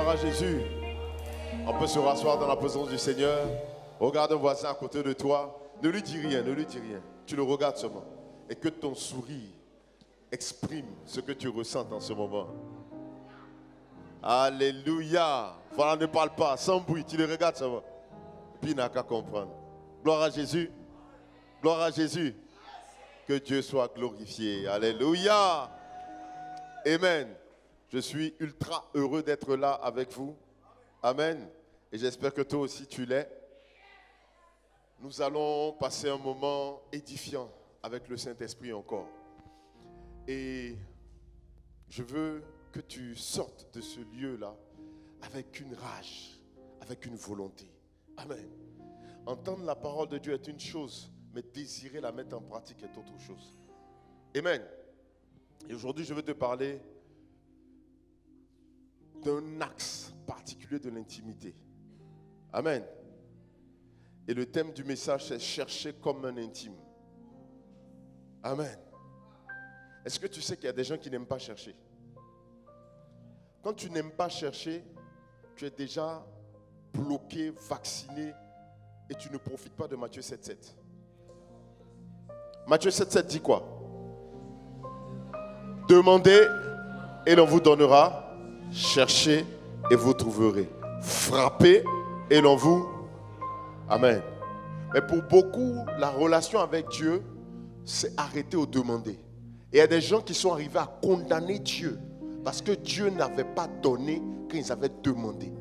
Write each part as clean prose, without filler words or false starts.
Gloire à Jésus. On peut se rasseoir dans la présence du Seigneur. Regarde un voisin à côté de toi. Ne lui dis rien, ne lui dis rien. Tu le regardes seulement. Et que ton sourire exprime ce que tu ressens en ce moment. Alléluia. Voilà, ne parle pas, sans bruit. Tu le regardes seulement. Puis il n'a qu'à comprendre. Gloire à Jésus. Gloire à Jésus. Que Dieu soit glorifié. Alléluia. Amen. Je suis ultra heureux d'être là avec vous. Amen. Et j'espère que toi aussi tu l'es. Nous allons passer un moment édifiant avec le Saint-Esprit encore. Et je veux que tu sortes de ce lieu-là avec une rage, avec une volonté. Amen. Entendre la parole de Dieu est une chose, mais désirer la mettre en pratique est autre chose. Amen. Et aujourd'hui, je veux te parler d'un axe particulier de l'intimité. Amen. Et le thème du message, c'est chercher comme un intime. Amen. Est-ce que tu sais qu'il y a des gens qui n'aiment pas chercher? Quand tu n'aimes pas chercher, tu es déjà bloqué, vacciné et tu ne profites pas de Matthieu 7,7. Matthieu 7,7 dit quoi? Demandez et l'on vous donnera. Cherchez et vous trouverez. Frappez et l'on vous... Amen. Mais pour beaucoup, la relation avec Dieu, c'est arrêter au demander. Et il y a des gens qui sont arrivés à condamner Dieu parce que Dieu n'avait pas donné quand ils avaient demandé.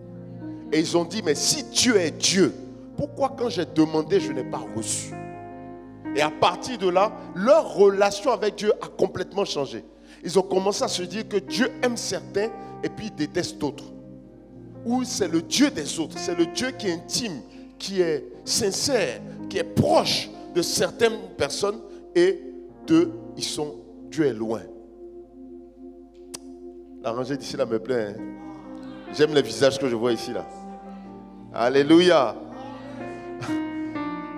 Et ils ont dit, mais si Dieu est Dieu, pourquoi quand j'ai demandé, je n'ai pas reçu? Et à partir de là, leur relation avec Dieu a complètement changé. Ils ont commencé à se dire que Dieu aime certains et puis il déteste d'autres. Ou c'est le Dieu des autres, c'est le Dieu qui est intime, qui est sincère, qui est proche de certaines personnes et Dieu est loin. La rangée d'ici là me plaît. Hein? J'aime les visages que je vois ici là. Alléluia.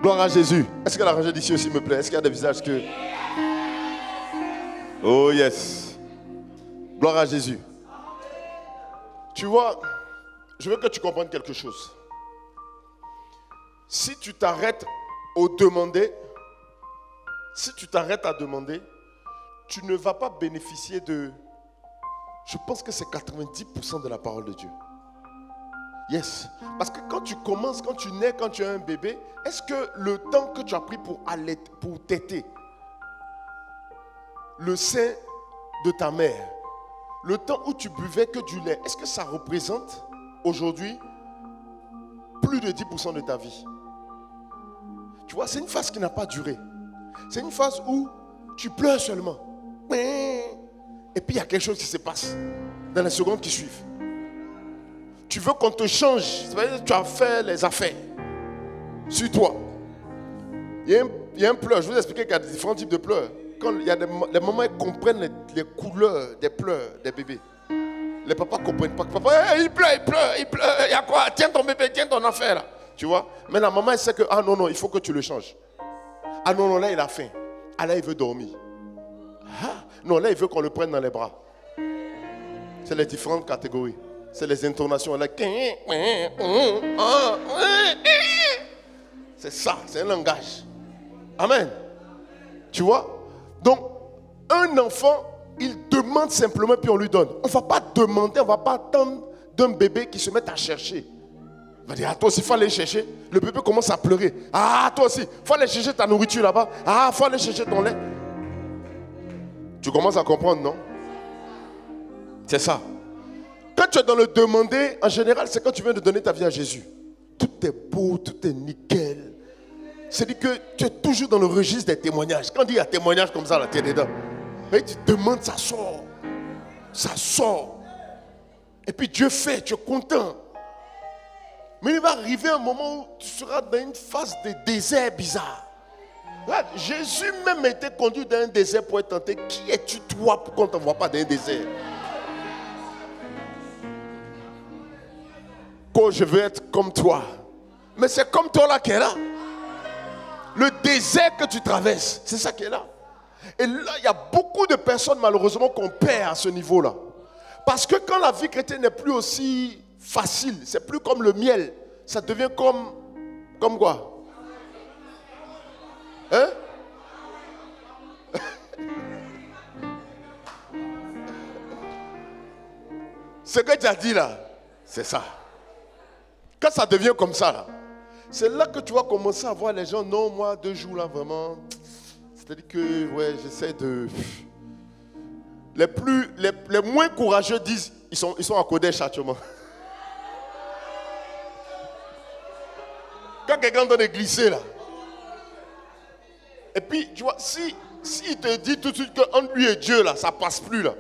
Gloire à Jésus. Est-ce que la rangée d'ici aussi me plaît? Est-ce qu'il y a des visages que... Oh yes. Gloire à Jésus. Tu vois, je veux que tu comprennes quelque chose. Si tu t'arrêtes au demander, si tu t'arrêtes à demander, tu ne vas pas bénéficier de... Je pense que c'est 90% de la parole de Dieu. Yes. Parce que quand tu commences, quand tu nais, quand tu es un bébé, est-ce que le temps que tu as pris pour téter le sein de ta mère, le temps où tu buvais que du lait, est-ce que ça représente aujourd'hui plus de 10% de ta vie? Tu vois, c'est une phase qui n'a pas duré. C'est une phase où tu pleures seulement. Et puis il y a quelque chose qui se passe dans les secondes qui suivent. Tu veux qu'on te change. C'est-à-dire que tu as fait les affaires sur toi. Il y a un pleur. Je vous ai expliqué qu'il y a différents types de pleurs. Quand il y a des moments où ils comprennent les couleurs des pleurs des bébés. Les papas ne comprennent pas. Papa, il pleure. Il y a quoi? Tiens ton bébé, tiens ton affaire là. Tu vois? Mais la maman, elle sait que, ah non, il faut que tu le changes. Ah non, là, il a faim. Ah là, il veut dormir. Ah, non, là, il veut qu'on le prenne dans les bras. C'est les différentes catégories. C'est les intonations. Là. C'est ça, c'est un langage. Amen. Tu vois? Donc, un enfant, il demande simplement puis on lui donne. On ne va pas demander, on ne va pas attendre d'un bébé qui se met à chercher. Il va dire, ah toi aussi, il faut aller chercher. Le bébé commence à pleurer. Ah toi aussi, il faut aller chercher ta nourriture là-bas. Ah, il faut aller chercher ton lait. Tu commences à comprendre, non? C'est ça. Quand tu es dans le demander, en général, c'est quand tu viens de donner ta vie à Jésus. Tout est beau, tout est nickel. C'est-à-dire que tu es toujours dans le registre des témoignages. Quand il y a témoignage comme ça, là, tu es dedans. Mais tu demandes, ça sort. Ça sort. Et puis Dieu fait, tu es content. Mais il va arriver un moment où tu seras dans une phase de désert bizarre. Là, Jésus même a été conduit dans un désert pour être tenté. Qui es-tu toi pour qu'on ne t'envoie pas dans un désert? Quand je veux être comme toi. Mais c'est comme toi là qui est là. Le désert que tu traverses, c'est ça qui est là. Et là, il y a beaucoup de personnes malheureusement qu'on perd à ce niveau-là. Parce que quand la vie chrétienne n'est plus aussi facile. C'est plus comme le miel. Ça devient comme quoi? Hein? Ce que tu as dit là, c'est ça. Quand ça devient comme ça là, c'est là que tu vas commencer à voir les gens. Non, moi 2 jours là vraiment. C'est-à-dire que ouais, j'essaie de. Les moins courageux disent ils sont à Kodesh actuellement. Quand quelqu'un donne glisser là. Et puis tu vois, si il te dit tout de suite qu'entre lui et Dieu là, ça passe plus là.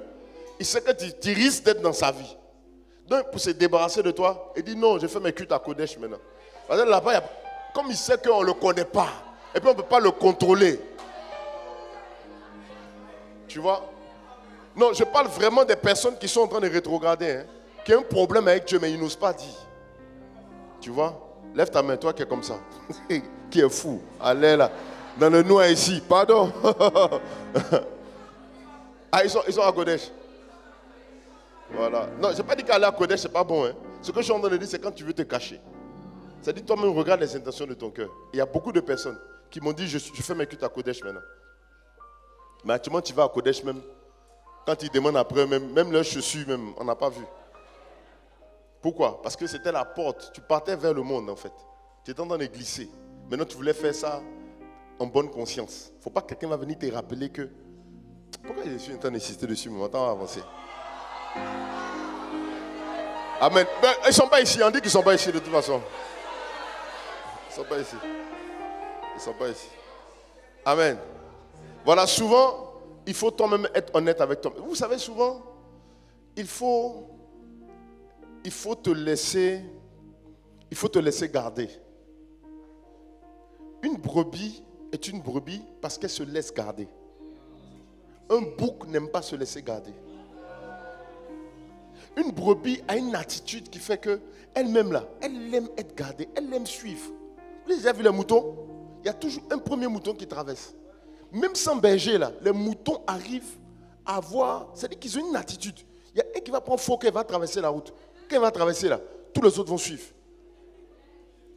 Il sait que tu risques d'être dans sa vie. Donc pour se débarrasser de toi, il dit non, je fais mes cultes à Kodesh maintenant. Parce que là-bas, comme il sait qu'on ne le connaît pas, et puis on ne peut pas le contrôler. Tu vois? Non, je parle vraiment des personnes qui sont en train de rétrograder, hein, qui ont un problème avec Dieu, mais ils n'osent pas dire. Tu vois? Lève ta main, toi qui es comme ça. Qui est fou. Allez là, dans le noir ici. Pardon. Ah, ils sont à Kodesh. Voilà. Non, je n'ai pas dit qu'aller à Kodesh, ce n'est pas bon. Hein. Ce que je suis en train de dire, c'est quand tu veux te cacher. C'est-à-dire, toi-même, regarde les intentions de ton cœur. Il y a beaucoup de personnes qui m'ont dit, je fais mes cultes à Kodesh maintenant. Mais actuellement, tu vas à Kodesh même. Quand ils demandent après, même leurs chaussures, même, on n'a pas vu. Pourquoi? Parce que c'était la porte. Tu partais vers le monde, en fait. Tu étais en train de glisser. Maintenant, tu voulais faire ça en bonne conscience. Il ne faut pas que quelqu'un va venir te rappeler que... Pourquoi je suis en train d'insister dessus? Mais maintenant, on va avancer. Amen. Ben, ils ne sont pas ici. On dit qu'ils ne sont pas ici de toute façon. Ils ne sont pas ici. Ils ne sont pas ici. Amen. Voilà, souvent, il faut toi-même être honnête avec toi. Vous savez, souvent, il faut te laisser garder. Une brebis est une brebis parce qu'elle se laisse garder. Un bouc n'aime pas se laisser garder. Une brebis a une attitude qui fait que elle-même là, elle aime être gardée, elle aime suivre. Vous avez déjà vu les moutons? Il y a toujours un premier mouton qui traverse. Même sans berger là, les moutons arrivent à avoir, c'est-à-dire qu'ils ont une attitude. Il y a un qui va prendre faux, qui va traverser la route. Quand il va traverser là, tous les autres vont suivre.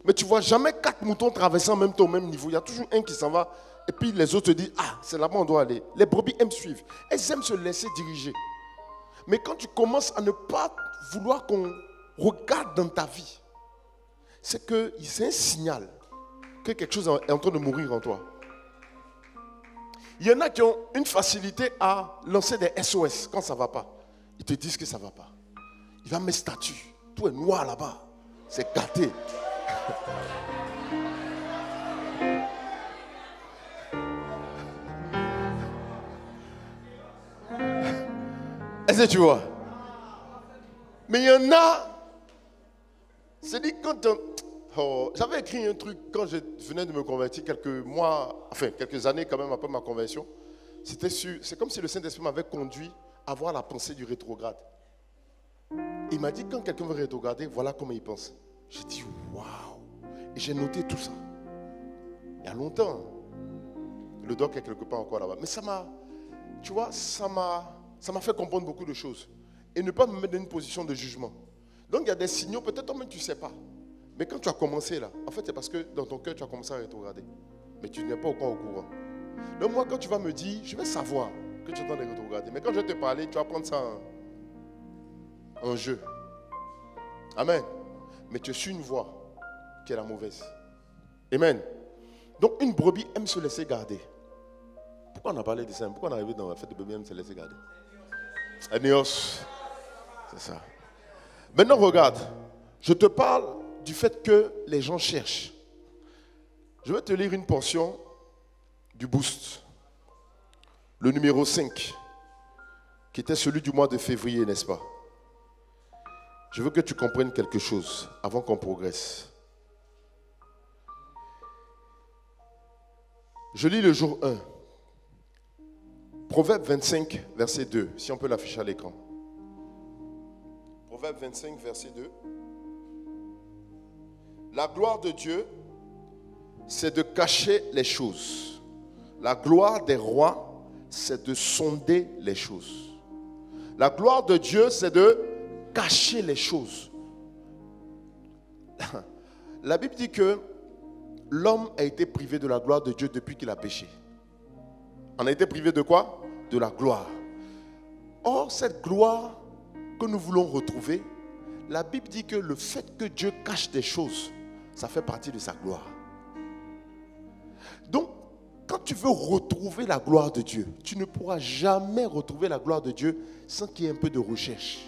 Mais tu ne vois jamais 4 moutons traverser en même temps au même niveau. Il y a toujours un qui s'en va et puis les autres te disent, ah, c'est là-bas on doit aller. Les brebis aiment suivre. Elles aiment se laisser diriger. Mais quand tu commences à ne pas vouloir qu'on regarde dans ta vie, c'est un signal que quelque chose est en train de mourir en toi. Il y en a qui ont une facilité à lancer des SOS quand ça ne va pas. Ils te disent que ça ne va pas. Il va mettre statut. Tout est noir là-bas. C'est gâté. Est-ce que tu vois? Mais il y en a. C'est dit quand j'avais écrit un truc quand je venais de me convertir quelques années quand même après ma conversion. C'est comme si le Saint-Esprit m'avait conduit à voir la pensée du rétrograde. Il m'a dit quand quelqu'un veut rétrograder, voilà comment il pense. J'ai dit waouh. Et j'ai noté tout ça. Il y a longtemps. Le doc est quelque part encore là-bas. Mais ça m'a fait comprendre beaucoup de choses. Et ne pas me mettre dans une position de jugement. Donc il y a des signaux, peut-être toi-même tu ne sais pas. Mais quand tu as commencé là, en fait c'est parce que dans ton cœur tu as commencé à rétrograder. Mais tu n'es pas encore au courant. Donc moi quand tu vas me dire, je vais savoir que tu es en train de rétrograder. Mais quand je vais te parler, tu vas prendre ça en jeu. Amen. Mais tu suis une voie qui est la mauvaise. Amen. Donc une brebis aime se laisser garder. Pourquoi on a parlé de ça? Pourquoi on est arrivé dans la fête de brebis aime se laisser garder? Anéos. C'est ça. Maintenant regarde. Je te parle du fait que les gens cherchent. Je vais te lire une portion du Boost. Le numéro 5. Qui était celui du mois de février, n'est-ce pas? Je veux que tu comprennes quelque chose avant qu'on progresse. Je lis le jour 1. Proverbe 25, verset 2. Si on peut l'afficher à l'écran. Proverbe 25, verset 2. La gloire de Dieu, c'est de cacher les choses. La gloire des rois, c'est de sonder les choses. La gloire de Dieu, c'est de cacher les choses. La Bible dit que l'homme a été privé de la gloire de Dieu depuis qu'il a péché. On a été privé de quoi? De la gloire. Or, cette gloire que nous voulons retrouver, la Bible dit que le fait que Dieu cache des choses, ça fait partie de sa gloire. Donc, quand tu veux retrouver la gloire de Dieu, tu ne pourras jamais retrouver la gloire de Dieu sans qu'il y ait un peu de recherche.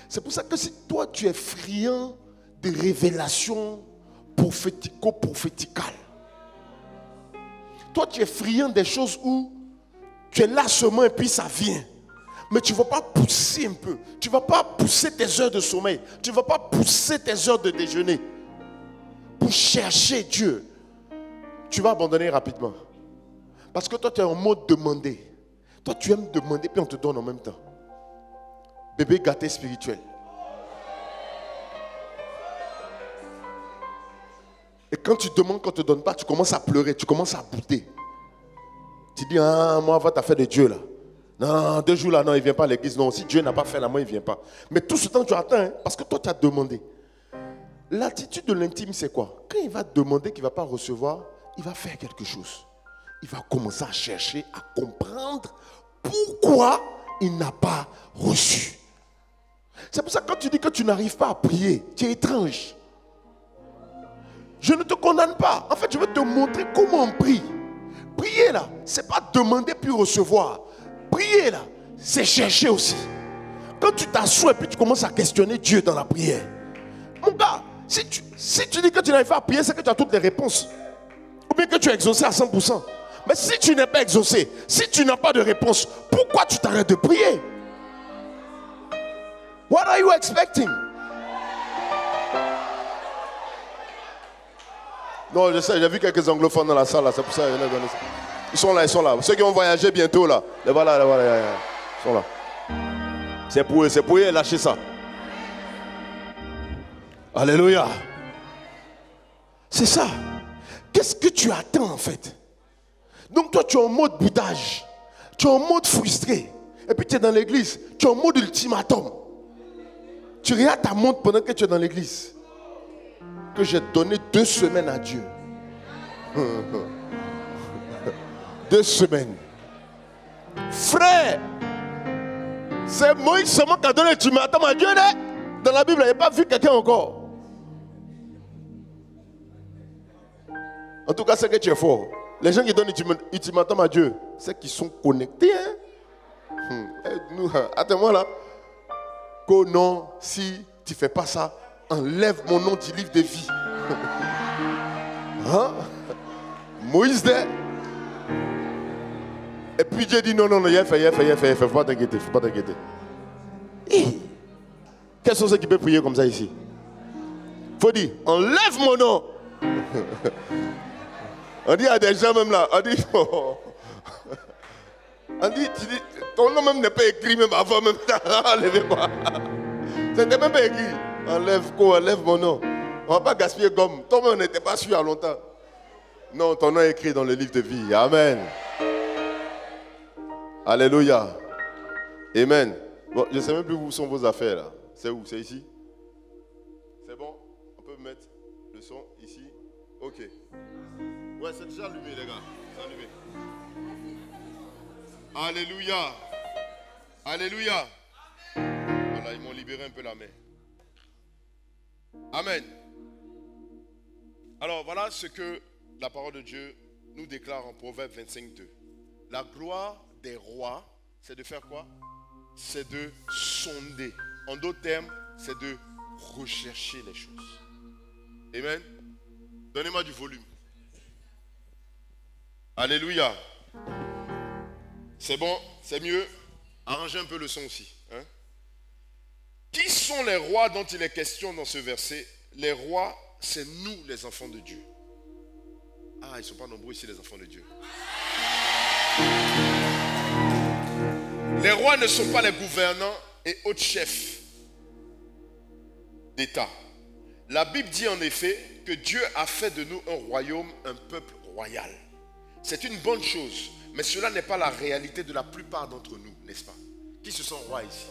C'est pour ça que si toi tu es friand de révélations prophético-prophéticales, toi tu es friand des choses où tu es là seulement et puis ça vient, mais tu ne vas pas pousser un peu, tu ne vas pas pousser tes heures de sommeil, tu ne vas pas pousser tes heures de déjeuner pour chercher Dieu, tu vas abandonner rapidement. Parce que toi tu es en mode demander. Toi tu aimes demander puis on te donne en même temps. Bébé gâté spirituel. Et quand tu demandes qu'on ne te donne pas, tu commences à pleurer, tu commences à bouder. Tu dis, ah, moi, va t'affaire de Dieu là. Non, 2 jours là, non, il ne vient pas à l'église. Non, si Dieu n'a pas fait la main, il ne vient pas. Mais tout ce temps, tu attends, hein, parce que toi, tu as demandé. L'attitude de l'intime, c'est quoi? Quand il va demander qu'il ne va pas recevoir, il va faire quelque chose. Il va commencer à chercher, à comprendre pourquoi il n'a pas reçu. C'est pour ça que quand tu dis que tu n'arrives pas à prier, tu es étrange. Je ne te condamne pas. En fait, je veux te montrer comment on prie. Prier là, ce n'est pas demander puis recevoir. Prier là, c'est chercher aussi. Quand tu t'assois et puis tu commences à questionner Dieu dans la prière. Mon gars, si tu dis que tu n'arrives pas à prier, c'est que tu as toutes les réponses. Ou bien que tu es exaucé à 100%. Mais si tu n'es pas exaucé, si tu n'as pas de réponse, pourquoi tu t'arrêtes de prier? What are you expecting? Non, je sais, j'ai vu quelques anglophones dans la salle, là, c'est pour ça. Ils sont là, ils sont là. Ceux qui vont voyager bientôt, là. Les voilà, ils sont là. C'est pour eux, lâchez ça. Alléluia. C'est ça. Qu'est-ce que tu attends en fait? Donc toi, tu es en mode boudage. Tu es en mode frustré. Et puis tu es dans l'église. Tu es en mode ultimatum. Tu regardes ta montre pendant que tu es dans l'église. Que j'ai donné 2 semaines à Dieu. 2 semaines. Frère, c'est Moïse seulement qui a donné l'ultimatum à Dieu. Dans la Bible, il n'y a pas vu quelqu'un encore. En tout cas, c'est que tu es fort. Les gens qui donnent ultimatum à Dieu, c'est qu'ils sont connectés. Hein? Attends-moi là. Que non, si tu ne fais pas ça, enlève mon nom du livre de vie. Hein? Moïse dit. Et puis Dieu dit non, il a fait. Faut pas t'inquiéter. Quels sont ceux qui peuvent prier comme ça ici? Faut dire, enlève mon nom. On dit à des gens même là, on dit, ton nom même n'est pas écrit même avant même. Enlevez quoi? C'était même pas écrit. Enlève quoi? Enlève mon nom. On ne va pas gaspiller gomme. Ton nom n'était pas su à longtemps. Non, ton nom est écrit dans le livre de vie. Amen. Alléluia. Amen. Bon, je ne sais même plus où sont vos affaires là. C'est où? C'est ici? C'est bon? On peut mettre le son ici? Ok. Ouais, c'est déjà allumé les gars. C'est allumé. Alléluia. Alléluia. Voilà, ils m'ont libéré un peu la main. Amen. Alors voilà ce que la parole de Dieu nous déclare en Proverbe 25:2. La gloire des rois, c'est de faire quoi? C'est de sonder. En d'autres termes, c'est de rechercher les choses. Amen. Donnez-moi du volume. Alléluia. C'est bon, c'est mieux. Arrangez un peu le son aussi. Hein? Qui sont les rois dont il est question dans ce verset? Les rois, c'est nous les enfants de Dieu. Ah, ils ne sont pas nombreux ici les enfants de Dieu. Les rois ne sont pas les gouvernants et autres chefs d'État. La Bible dit en effet que Dieu a fait de nous un royaume, un peuple royal. C'est une bonne chose, mais cela n'est pas la réalité de la plupart d'entre nous, n'est-ce pas? Qui se sent roi ici?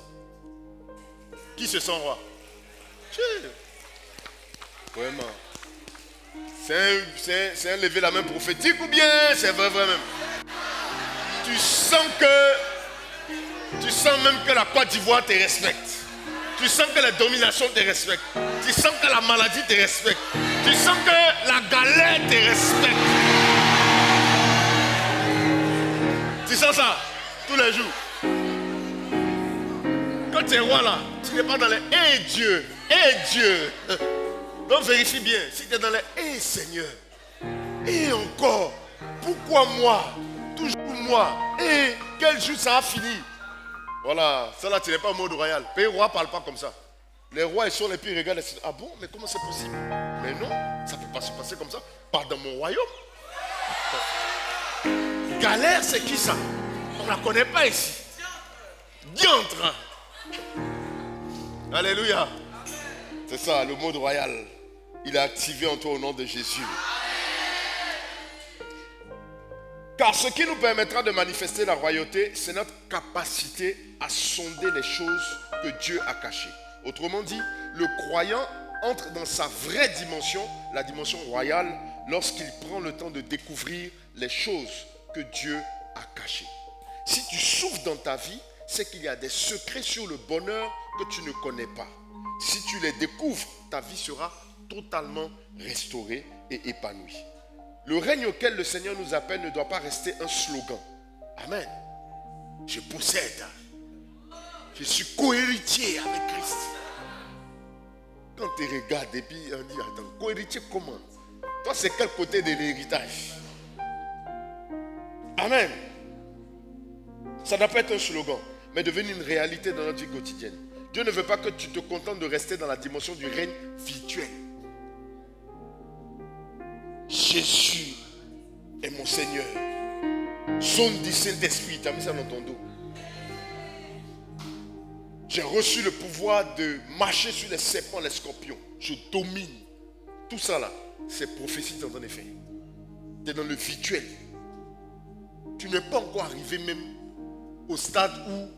Qui se sent roi? Vraiment. C'est un lever la main prophétique ou bien c'est vrai même? Tu sens même que la Côte d'Ivoire te respecte. Tu sens que la domination te respecte. Tu sens que la maladie te respecte. Tu sens que la galère te respecte. Tu sens ça tous les jours. Quand tu es roi là, tu n'es pas dans les « Dieu, Dieu ». Donc vérifie bien, si tu es dans les « Seigneur ». Et encore, pourquoi moi? Toujours moi. Et quel jour ça a fini? Voilà, ça là, tu n'es pas au mode royal. Les rois ne parlent pas comme ça. Les rois, ils sont les puis ils regardent et disent, ah bon, mais comment c'est possible? Mais non, ça ne peut pas se passer comme ça. Pas dans mon royaume. Galère, c'est qui ça? On ne la connaît pas ici. Diantre. Alléluia. C'est ça, le mode royal. Il est activé en toi au nom de Jésus. Car ce qui nous permettra de manifester la royauté, c'est notre capacité à sonder les choses que Dieu a cachées. Autrement dit, le croyant entre dans sa vraie dimension, la dimension royale, lorsqu'il prend le temps de découvrir les choses que Dieu a cachées. Si tu souffres dans ta vie, c'est qu'il y a des secrets sur le bonheur que tu ne connais pas. Si tu les découvres, ta vie sera totalement restaurée et épanouie. Le règne auquel le Seigneur nous appelle ne doit pas rester un slogan. Amen. Je possède. Je suis co-héritier avec Christ. Quand tu regardes et puis on dit, attends, co-héritier comment? Toi, c'est quel côté de l'héritage? Amen. Ça ne doit pas être un slogan, mais devenir une réalité dans notre vie quotidienne. Dieu ne veut pas que tu te contentes de rester dans la dimension du règne virtuel. Jésus est mon Seigneur. Son du Saint-Esprit, tu as mis ça dans ton dos. J'ai reçu le pouvoir de marcher sur les serpents, les scorpions. Je domine. Tout ça là, c'est prophétie dans ton effet. Tu es dans le virtuel. Tu n'es pas encore arrivé même au stade où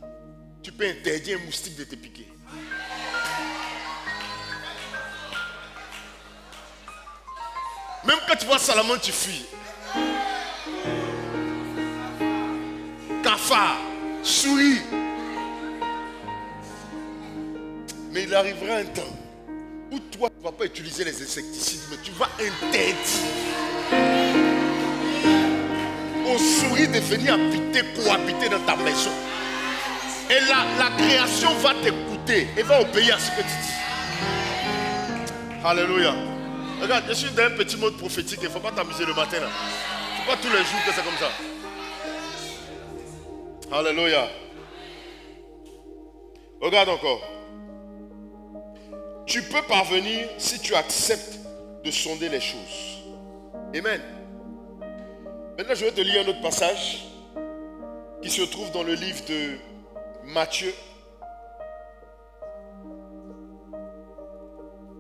tu peux interdire un moustique de te piquer. Même quand tu vois Salomon, tu fuis. Cafard, souris. Mais il arrivera un temps où toi, tu ne vas pas utiliser les insecticides, mais tu vas interdire aux souris de venir habiter, cohabiter dans ta maison. Et la création va t'écouter et va obéir à ce que tu dis. Alléluia. Regarde, je suis dans un petit mode prophétique, il ne faut pas t'amuser le matin là. Ce n'est pas tous les jours que c'est comme ça. Alléluia. Regarde encore. Tu peux parvenir si tu acceptes de sonder les choses. Amen. Maintenant, je vais te lire un autre passage qui se trouve dans le livre de Matthieu.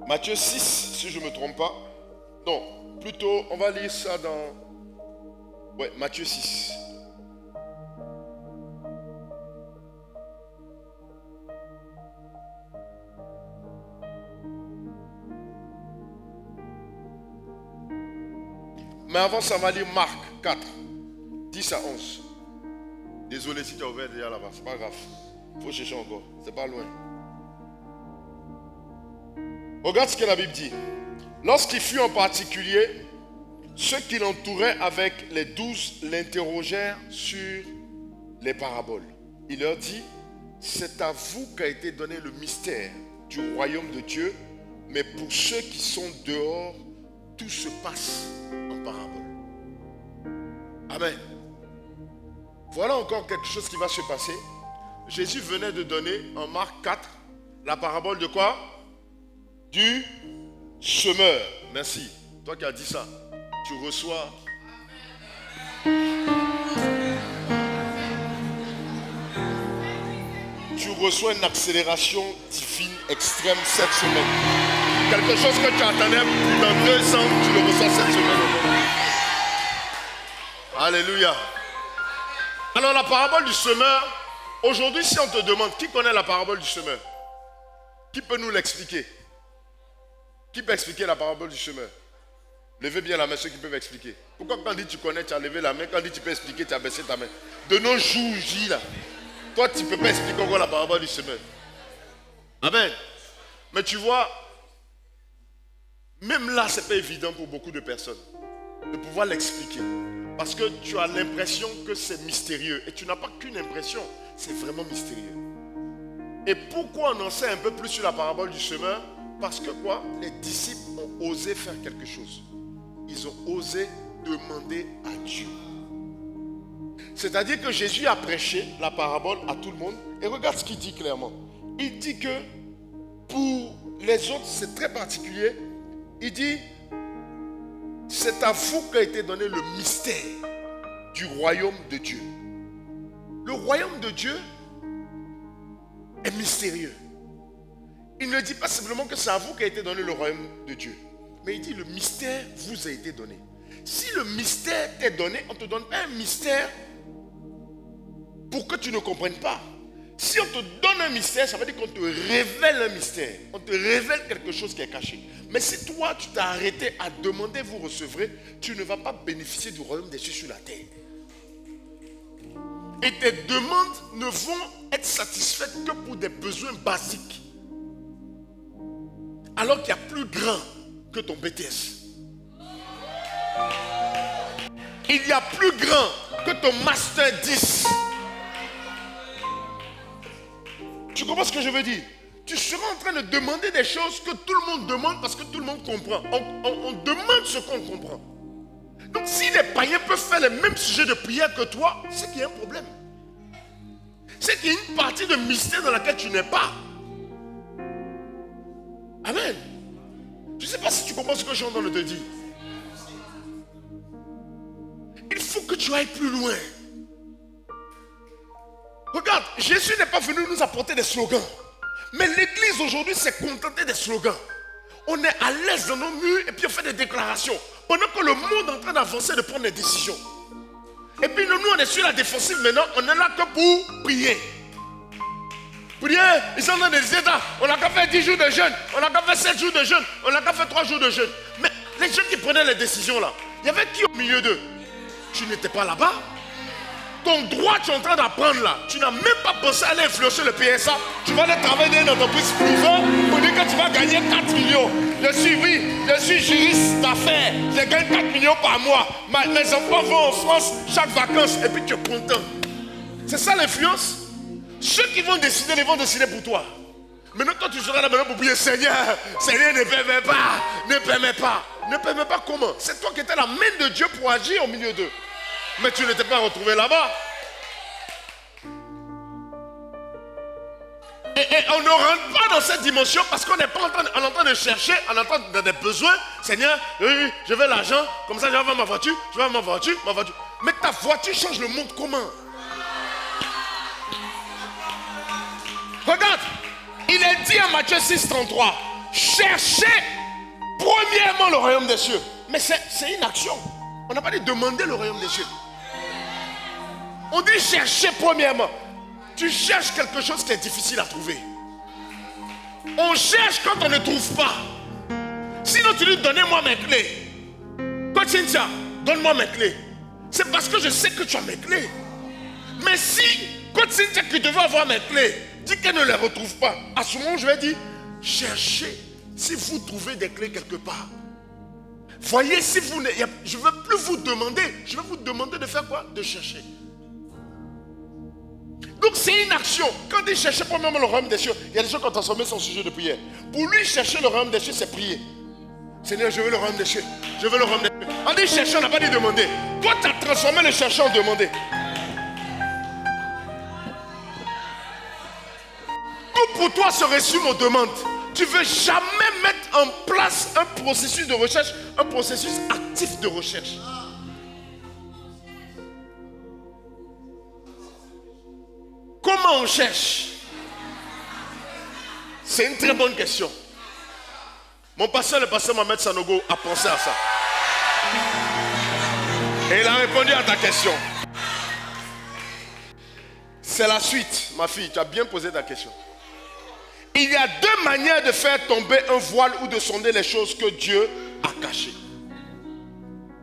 Matthieu 6, si je ne me trompe pas. Non, plutôt, on va lire ça dans... Ouais, Matthieu 6. Mais avant ça, on va lire Marc 4, 10 à 11. Désolé si tu as ouvert déjà là-bas, c'est pas grave. Il faut chercher encore, c'est pas loin. Regarde ce que la Bible dit. Lorsqu'il fut en particulier, ceux qui l'entouraient avec les 12 l'interrogèrent sur les paraboles. Il leur dit, c'est à vous qu'a été donné le mystère du royaume de Dieu, mais pour ceux qui sont dehors, tout se passe en parabole. Amen. Voilà encore quelque chose qui va se passer. Jésus venait de donner en Marc 4 la parabole de quoi? Du semeur. Merci. Toi qui as dit ça, tu reçois. Tu reçois une accélération divine extrême cette semaine. Quelque chose que tu attendais dans 2 ans, tu le reçois cette semaine. Alléluia. Alors la parabole du semeur, aujourd'hui si on te demande qui connaît la parabole du semeur, qui peut nous l'expliquer? Qui peut expliquer la parabole du semeur? Levez bien la main ceux qui peuvent expliquer. Pourquoi quand on dit tu connais, tu as levé la main, quand on dit tu peux expliquer, tu as baissé ta main? De nos jours, J là, toi tu ne peux pas expliquer encore la parabole du semeur. Amen. Mais tu vois, même là, ce n'est pas évident pour beaucoup de personnes de pouvoir l'expliquer. Parce que tu as l'impression que c'est mystérieux. Et tu n'as pas qu'une impression, c'est vraiment mystérieux. Et pourquoi on en sait un peu plus sur la parabole du semeur? Parce que quoi? Les disciples ont osé faire quelque chose. Ils ont osé demander à Dieu. C'est-à-dire que Jésus a prêché la parabole à tout le monde. Et regarde ce qu'il dit clairement. Il dit que pour les autres, c'est très particulier. Il dit, c'est à vous qu'a été donné le mystère du royaume de Dieu. Le royaume de Dieu est mystérieux. Il ne dit pas simplement que c'est à vous qu'a été donné le royaume de Dieu. Mais il dit le mystère vous a été donné. Si le mystère t'est donné, on ne te donne pas un mystère pour que tu ne comprennes pas. Si on te donne un mystère, ça veut dire qu'on te révèle un mystère. On te révèle quelque chose qui est caché. Mais si toi, tu t'es arrêté à demander, vous recevrez, tu ne vas pas bénéficier du royaume des cieux sur la terre. Et tes demandes ne vont être satisfaites que pour des besoins basiques. Alors qu'il y a plus grand que ton BTS. Il y a plus grand que ton Master 10. Tu comprends ce que je veux dire? Tu seras en train de demander des choses que tout le monde demande parce que tout le monde comprend. On demande ce qu'on comprend. Donc si les païens peuvent faire les mêmes sujets de prière que toi, c'est qu'il y a un problème. C'est qu'il y a une partie de mystère dans laquelle tu n'es pas. Amen. Je ne sais pas si tu comprends ce que je suis en train de te dire. Il faut que tu ailles plus loin. Regarde, Jésus n'est pas venu nous apporter des slogans. Mais l'église aujourd'hui s'est contentée des slogans. On est à l'aise dans nos murs et puis on fait des déclarations. Pendant que le monde est en train d'avancer, de prendre des décisions. Et puis nous, on est sur la défensive maintenant. On est là que pour prier. Prier, ils sont en train de dire, on n'a qu'à faire 10 jours de jeûne. On n'a qu'à faire 7 jours de jeûne. On n'a qu'à faire 3 jours de jeûne. Mais les gens qui prenaient les décisions là, il y avait qui au milieu d'eux? Tu n'étais pas là-bas. Ton droit, tu es en train d'apprendre là. Tu n'as même pas pensé à aller influencer le PSA. Tu vas aller travailler dans une entreprise privée pour dire que tu vas gagner 4 millions. Je suis juriste d'affaires. Je gagne 4 millions par mois. Mes enfants vont en France chaque vacances et puis tu es content. C'est ça l'influence. Ceux qui vont décider, ils vont décider pour toi. Maintenant, toi, tu seras là maintenant pour prier, Seigneur, Seigneur, ne permets pas, ne permets pas. Ne permets pas comment? C'est toi qui étais la main de Dieu pour agir au milieu d'eux. Mais tu ne t'es pas retrouvé là-bas. Et on ne rentre pas dans cette dimension parce qu'on n'est pas en train de chercher, on est en train de des besoins. Seigneur, oui, je veux l'argent, comme ça je vais avoir ma voiture, je vais avoir ma voiture. Mais ta voiture change le monde comment? Regarde, il est dit en Matthieu 6,33, cherchez premièrement le royaume des cieux. Mais c'est une action. On n'a pas dit demander le royaume des cieux. On dit chercher premièrement. Tu cherches quelque chose qui est difficile à trouver. On cherche quand on ne trouve pas. Sinon tu dis donnez-moi mes clés. Coach Cynthia, donne-moi mes clés. C'est parce que je sais que tu as mes clés. Mais si Coach Cynthia qui devait avoir mes clés dit qu'elle ne les retrouve pas, à ce moment je vais dire cherchez si vous trouvez des clés quelque part. Voyez si vous ne... Je ne veux plus vous demander. Je vais vous demander de faire quoi? De chercher. Donc c'est une action. Quand il cherchait premièrement le royaume des cieux, il y a des gens qui ont transformé son sujet de prière. Pour lui, chercher le royaume des cieux, c'est prier. Seigneur, je veux le royaume des cieux. Je veux le royaume des cieux. On dit chercher, on n'a pas dit demander. Toi, tu as transformé le chercher en demander. Tout pour toi se résume aux demandes. Tu ne veux jamais mettre en place un processus de recherche, un processus actif de recherche. Comment on cherche? C'est une très bonne question. Mon pasteur, le pasteur Mohamed Sanogo, a pensé à ça. Et il a répondu à ta question. C'est la suite, ma fille, tu as bien posé ta question. Il y a deux manières de faire tomber un voile ou de sonder les choses que Dieu a cachées.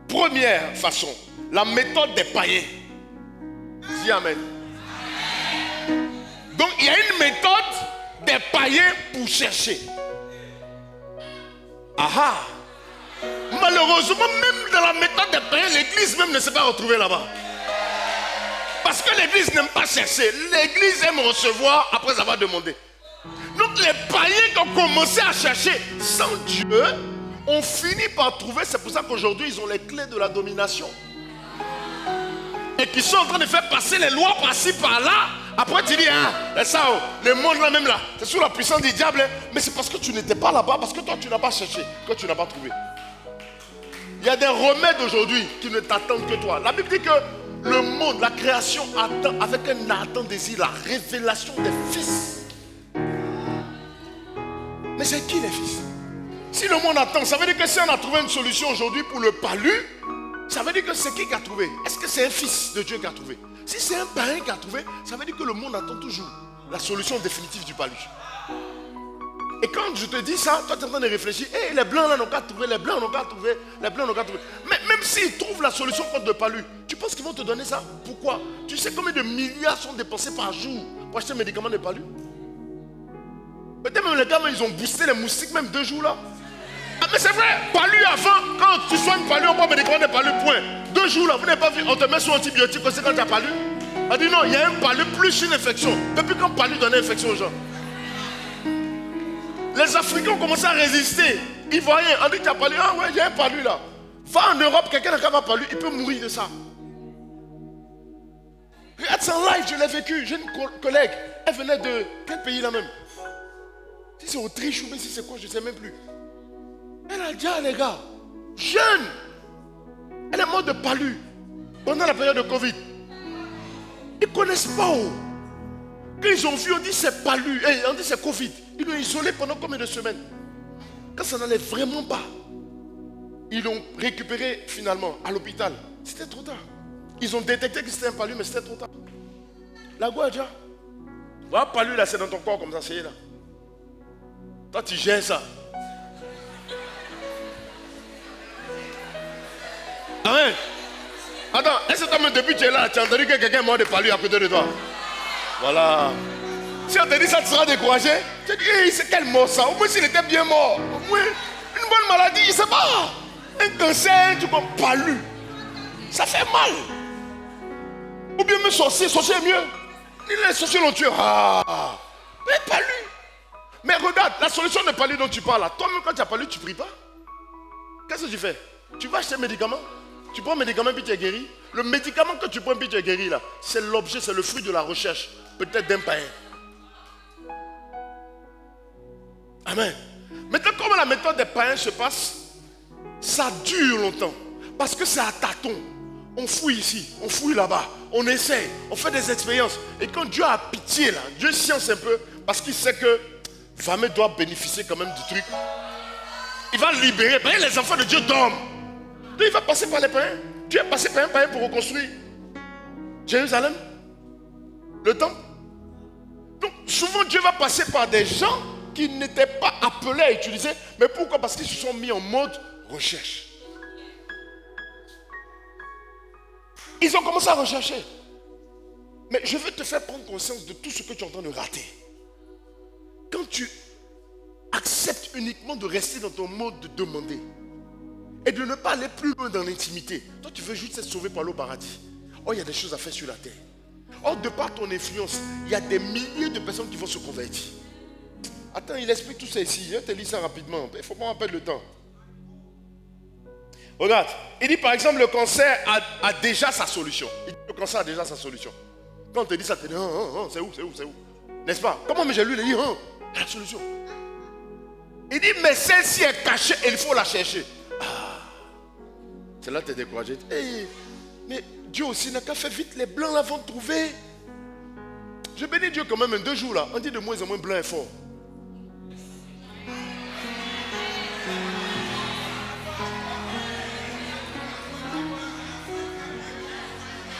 Première façon, la méthode des païens. Dis amen. Donc il y a une méthode des païens pour chercher. Aha. Malheureusement, même dans la méthode des païens, l'église même ne s'est pas retrouvée là-bas. Parce que l'église n'aime pas chercher. L'église aime recevoir après avoir demandé. Donc les païens qui ont commencé à chercher sans Dieu ont fini par trouver. C'est pour ça qu'aujourd'hui ils ont les clés de la domination. Et qui sont en train de faire passer les lois par-ci par-là. Après tu dis, ah, ça, le monde là même là, c'est sous la puissance du diable. Hein. Mais c'est parce que tu n'étais pas là-bas, parce que toi tu n'as pas cherché, que tu n'as pas trouvé. Il y a des remèdes aujourd'hui qui ne t'attendent que toi. La Bible dit que le monde, la création attend avec un ardent désir la révélation des fils. Mais c'est qui les fils? Si le monde attend, ça veut dire que si on a trouvé une solution aujourd'hui pour le palu, ça veut dire que c'est qui a trouvé? Est-ce que c'est un fils de Dieu qui a trouvé? Si c'est un païen qui a trouvé, ça veut dire que le monde attend toujours la solution définitive du palu. Et quand je te dis ça, toi tu es en train de réfléchir, hey, les blancs là n'ont qu'à trouver, les blancs n'ont qu'à trouver, les blancs n'ont qu'à trouver. Mais même s'ils trouvent la solution contre le palu, tu penses qu'ils vont te donner ça? Pourquoi? Tu sais combien de milliards sont dépensés par jour pour acheter un médicament de palu? Peut-être même les gars, ils ont boosté les moustiques même 2 jours là. Ah mais c'est vrai, palu avant, quand tu soignes palu, on prend un médicament de palu, point. 2 jours là, vous n'avez pas vu, on te met sur antibiotique aussi quand tu as palu. On dit non, il y a un palu plus une infection. Depuis quand palu donne infection aux gens? Les Africains ont commencé à résister. Ils voyaient, on dit tu as palu, ah ouais, il y a un palu là. Va en Europe, quelqu'un n'a pas palu, il peut mourir de ça. Regarde ça en live, je l'ai vécu. J'ai une collègue, elle venait de quel pays là même? Si c'est Autriche ou si c'est quoi, je ne sais même plus. Elle a dit, ah les gars, jeune, elle est morte de palu pendant la période de Covid. Ils ne connaissent pas. Oh. Quand ils ont vu, on dit c'est palu, on dit c'est Covid. Ils l'ont isolé pendant combien de semaines? Quand ça n'allait vraiment pas, ils l'ont récupéré finalement à l'hôpital. C'était trop tard. Ils ont détecté que c'était un palu, mais c'était trop tard. La Guadja, voilà, palu là, c'est dans ton corps comme ça, c'est là. Toi, tu gères ça. Amen. Attends, est-ce que toi, depuis que tu es là, tu as entendu que quelqu'un est mort de palu à côté de toi? Voilà. Si on te dit ça, tu seras découragé. Tu te dis, hey, c'est quel mort ça? Au moins s'il était bien mort. Au moins, une bonne maladie, il ne sait pas. Un cancer, tu comprends, palu. Ça fait mal. Ou bien me sorcier est mieux. Les sorciers l'ont tué. Ah, mais palu. Mais regarde, la solution de palu dont tu parles là, toi-même quand tu as palu, tu ne pries pas. Qu'est-ce que tu fais? Tu vas acheter un médicament. Tu prends un médicament puis tu es guéri. Le médicament que tu prends puis tu es guéri là, c'est l'objet, c'est le fruit de la recherche. Peut-être d'un païen. Amen. Maintenant, comment la méthode des païens se passe? Ça dure longtemps. Parce que c'est à tâtons. On fouille ici, on fouille là-bas, on essaye, on fait des expériences. Et quand Dieu a pitié là, Dieu science un peu, parce qu'il sait que Fameux doit bénéficier quand même du truc. Il va libérer. Les enfants de Dieu dorment. Donc il va passer par les païens. Dieu est passé par un païen pour reconstruire Jérusalem, le temple. Donc souvent Dieu va passer par des gens qui n'étaient pas appelés à utiliser. Mais pourquoi? Parce qu'ils se sont mis en mode recherche. Ils ont commencé à rechercher. Mais je veux te faire prendre conscience de tout ce que tu es en train de rater. Quand tu acceptes uniquement de rester dans ton mode de demander et de ne pas aller plus loin dans l'intimité, toi tu veux juste être sauvé par l'eau paradis. Oh, il y a des choses à faire sur la terre. Or, de par ton influence, il y a des milliers de personnes qui vont se convertir. Attends, il explique tout ça ici. Je te lis ça rapidement. Il ne faut pas en perdre le temps. Regarde, il dit par exemple le cancer a déjà sa solution. Il dit le cancer a déjà sa solution. Quand on te dit ça, tu te dis c'est où? N'est-ce pas? Comment mais j'ai lu, il dit la solution. Il dit mais celle-ci est cachée et il faut la chercher. Ah, c'est là que tu es découragé. Hey, mais Dieu aussi n'a qu'à faire vite, les blancs là vont trouver. Je bénis Dieu quand même 2 jours là. On dit de moins en moins blanc et fort.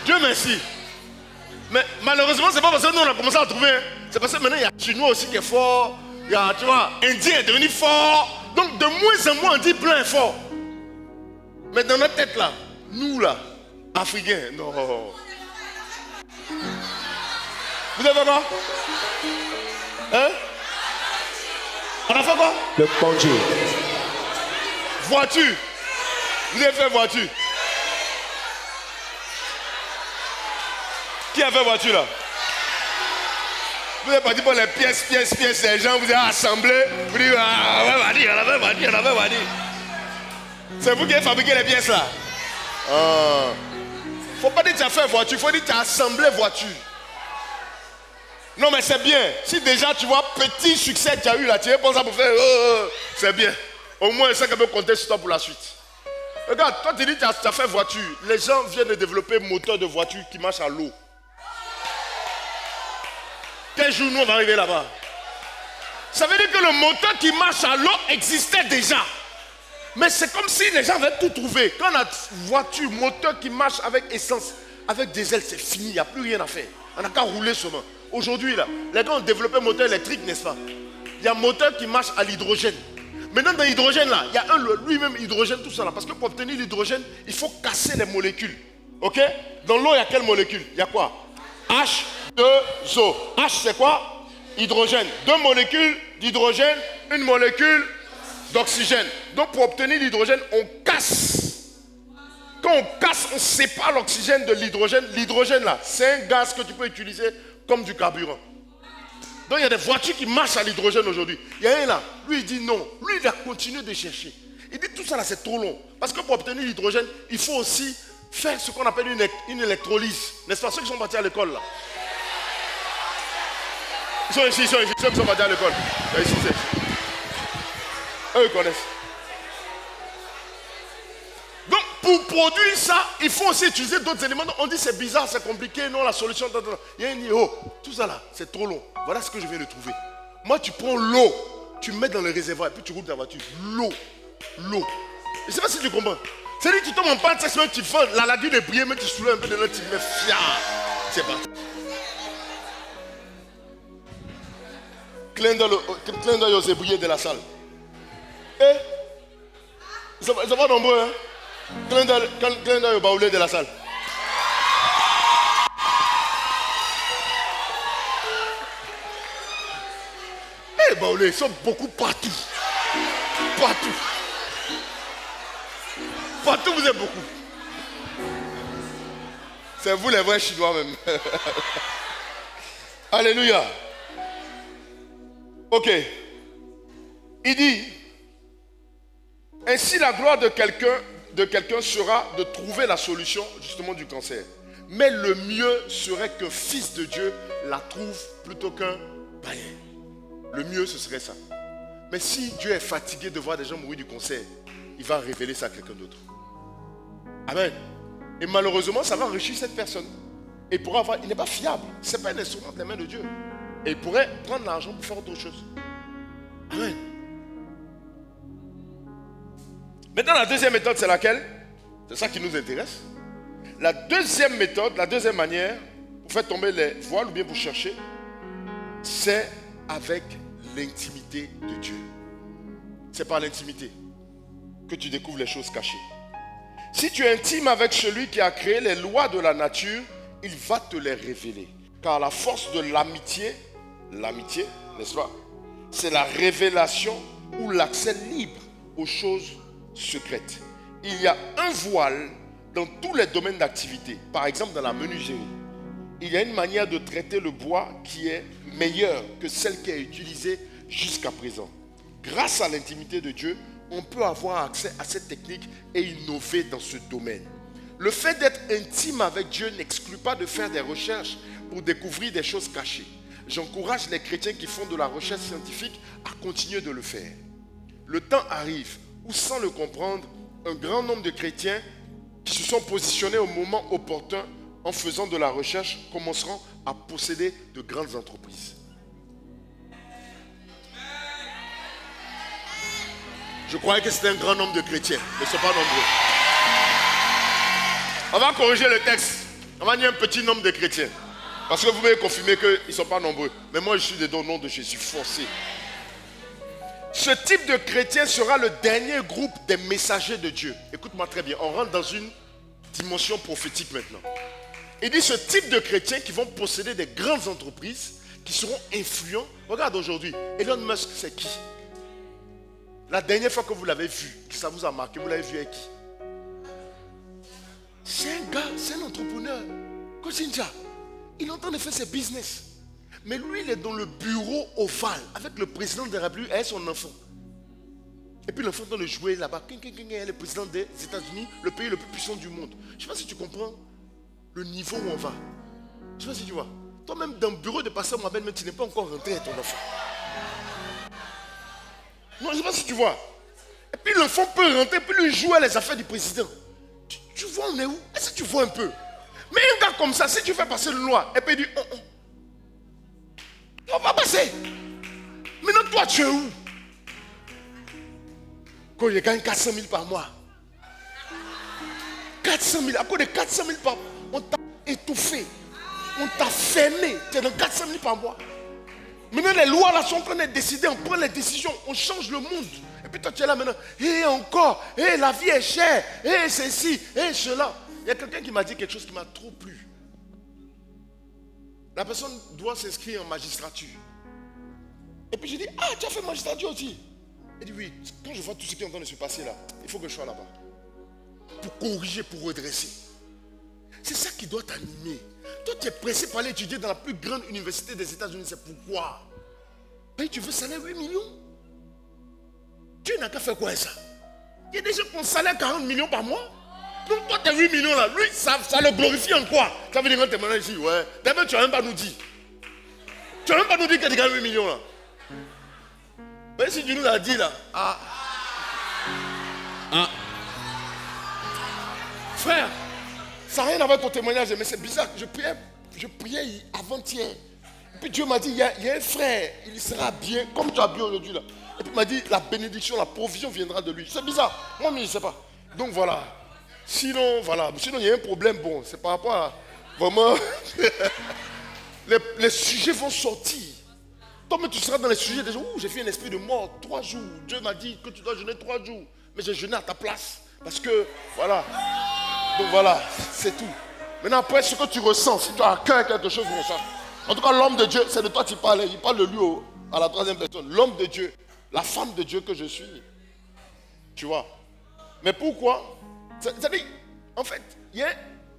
Dieu merci. Mais malheureusement, c'est pas parce que nous on a commencé à trouver. C'est parce que maintenant il y a le chinois aussi qui est fort. Tu vois, Indien est devenu fort. Donc de moins en moins on dit blanc est fort. Mais dans notre tête là, nous là, Africains, non. Vous avez fait quoi? Hein? On a fait quoi? Le congé. Voiture. Vous avez fait voiture. Qui a fait voiture là? Vous êtes parti pour les pièces des gens, vous avez assemblé. Vous dites, ah, on a fait voiture. C'est vous qui avez fabriqué les pièces là. Faut pas dire que tu as fait voiture, il faut dire que tu as assemblé voiture. Non mais c'est bien. Si déjà tu vois petit succès que tu as eu là, tu es pour ça pour faire c'est bien. Au moins ça peut compter sur toi pour la suite. Regarde, toi tu dis que tu as fait voiture. Les gens viennent de développer un moteur de voiture qui marche à l'eau. Quel jour nous on va arriver là-bas? Ça veut dire que le moteur qui marche à l'eau existait déjà. Mais c'est comme si les gens avaient tout trouvé. Quand on a voiture, moteur qui marche avec essence, avec diesel, c'est fini, il n'y a plus rien à faire. On n'a qu'à rouler seulement. Aujourd'hui, là, les gars ont développé un moteur électrique, n'est-ce pas? Il y a un moteur qui marche à l'hydrogène. Maintenant, dans l'hydrogène, là, il y a lui-même hydrogène, tout ça là. Parce que pour obtenir l'hydrogène, il faut casser les molécules. Ok? Dans l'eau, il y a quelle molécule? Il y a quoi? H2O. H, c'est quoi? Hydrogène. 2 molécules d'hydrogène, 1 molécule d'oxygène. Donc, pour obtenir l'hydrogène, on casse. Quand on casse, on sépare l'oxygène de l'hydrogène. L'hydrogène, là, c'est un gaz que tu peux utiliser comme du carburant. Donc il y a des voitures qui marchent à l'hydrogène aujourd'hui. Il y a un là, lui il dit non. Lui il a continué de chercher. Il dit tout ça là c'est trop long. Parce que pour obtenir l'hydrogène, il faut aussi faire ce qu'on appelle une électrolyse. N'est-ce pas? Ceux qui sont partis à l'école là. Ils sont ici. Ceux qui sont partis à l'école. Ici, c'est ici. Eux ils connaissent. Donc pour produire ça, il faut aussi utiliser d'autres éléments. On dit c'est bizarre, c'est compliqué, non la solution. Il y a un dit, oh, tout ça là, c'est trop long. Voilà ce que je viens de trouver. Moi tu prends l'eau, tu mets dans le réservoir et puis tu roules ta voiture. L'eau. Je ne sais pas si tu comprends. C'est-à-dire que tu tombes en panne, tu fais la lagune est brillée, mais tu soulèves un peu de l'eau, tu mets fier. C'est parti. Clin d'œil aux ébouillés de la salle. Eh? Ils sont pas nombreux, hein? Clin d'œil au baoulé de la salle. Eh, baoulé, ils sont beaucoup partout. Partout, vous êtes beaucoup. C'est vous les vrais Chinois même. Alléluia. Ok. Il dit, ainsi la gloire de quelqu'un sera de trouver la solution justement du cancer. Mais le mieux serait qu'un fils de Dieu la trouve plutôt qu'un païen. Le mieux ce serait ça. Mais si Dieu est fatigué de voir des gens mourir du cancer, il va révéler ça à quelqu'un d'autre. Amen. Et malheureusement, ça va enrichir cette personne. Et il n'est pas fiable. Ce n'est pas un instrument de la main de Dieu. Et il pourrait prendre l'argent pour faire autre chose. Amen. Maintenant, la deuxième méthode, c'est laquelle? C'est ça qui nous intéresse. La deuxième méthode, la deuxième manière, pour faire tomber les voiles ou bien vous chercher, c'est avec l'intimité de Dieu. C'est par l'intimité que tu découvres les choses cachées. Si tu es intime avec celui qui a créé les lois de la nature, il va te les révéler. Car la force de l'amitié, n'est-ce pas? C'est la révélation ou l'accès libre aux choses secrètes. Il y a un voile dans tous les domaines d'activité. Par exemple, dans la menuiserie, il y a une manière de traiter le bois qui est meilleure que celle qui est utilisée jusqu'à présent. Grâce à l'intimité de Dieu, on peut avoir accès à cette technique et innover dans ce domaine. Le fait d'être intime avec Dieu n'exclut pas de faire des recherches pour découvrir des choses cachées. J'encourage les chrétiens qui font de la recherche scientifique à continuer de le faire. Le temps arrive où, sans le comprendre, un grand nombre de chrétiens qui se sont positionnés au moment opportun en faisant de la recherche commenceront à posséder de grandes entreprises. Je croyais que c'était un grand nombre de chrétiens, mais ce ne sont pas nombreux. On va corriger le texte. On va dire un petit nombre de chrétiens. Parce que vous pouvez confirmer qu'ils ne sont pas nombreux. Mais moi, je suis dedans au nom de Jésus, forcé. Ce type de chrétien sera le dernier groupe des messagers de Dieu. Écoute-moi très bien, on rentre dans une dimension prophétique maintenant. Il dit ce type de chrétiens qui vont posséder des grandes entreprises, qui seront influents. Regarde aujourd'hui, Elon Musk, c'est qui? La dernière fois que vous l'avez vu, que ça vous a marqué, vous l'avez vu avec qui? C'est un gars, c'est un entrepreneur. Kochinja, il est en train de faire ses business. Mais lui, il est dans le bureau ovale avec le président de la République et son enfant. Et puis l'enfant est en train de jouer là-bas. Il est le président des États-Unis, le pays le plus puissant du monde. Je ne sais pas si tu comprends le niveau où on va. Je ne sais pas si tu vois. Toi-même, dans le bureau de pasteur Mohamed, mais tu n'es pas encore rentré avec ton enfant. Non, je ne sais pas si tu vois. Et puis l'enfant peut rentrer, puis lui jouer à les affaires du président. Tu vois, on est où? Est-ce que tu vois un peu? Mais un gars comme ça, si tu fais passer une loi, et puis il dit, on va passer. Maintenant, toi, tu es où? Quand je gagne 400 000 par mois. 400 000, à cause de 400 000 par mois, on t'a étouffé. On t'a fermé. Tu es dans 400 000 par mois. Maintenant, les lois là sont en train de décider, on prend les décisions, on change le monde. Et puis toi, tu es là maintenant. Et encore, et la vie est chère, et ceci, et cela. Il y a quelqu'un qui m'a dit quelque chose qui m'a trop plu. La personne doit s'inscrire en magistrature. Et puis je dis, ah, tu as fait magistrature aussi? Il dit, oui, quand je vois tout ce qui est en train de se passer là, il faut que je sois là-bas. Pour corriger, pour redresser. C'est ça qui doit t'animer. Toi, tu es pressé pour aller étudier dans la plus grande université des États-Unis. C'est pourquoi? Et tu veux salaire 8 millions? Tu n'as qu'à faire quoi ça? Il y a des gens qui ont salaire 40 millions par mois. Donc toi, tu as 8 millions là. Lui, ça le glorifie en quoi? Ça veut dire quand tu es maintenant ici, ouais. D'abord, tu n'as même pas nous dit. Tu n'as même pas nous dit que tu gagnes 8 millions là. Mais si tu nous l'as dit là. Ah. Frère, ça n'a rien à voir avec ton témoignage, mais c'est bizarre. Je priais avant-hier. Et puis Dieu m'a dit, il y a un frère, il sera bien, comme tu as bien aujourd'hui là. Et puis il m'a dit, la bénédiction, la provision viendra de lui. C'est bizarre. Moi, mais je ne sais pas. Donc voilà. Sinon, voilà. Sinon, il y a un problème. Bon, c'est par rapport à vraiment. les sujets vont sortir. Toi, mais tu seras dans les sujets des gens. Ouh, j'ai fait un esprit de mort 3 jours. Dieu m'a dit que tu dois jeûner 3 jours. Mais j'ai jeûné à ta place. Parce que, voilà. Donc voilà, c'est tout. Maintenant, après, ce que tu ressens, si tu as à cœur quelque chose, bon, ça. En tout cas, l'homme de Dieu, c'est de toi qu'il parle. Il parle de lui à la 3e personne. L'homme de Dieu, la femme de Dieu que je suis. Tu vois. Mais pourquoi? C'est-à-dire, en fait,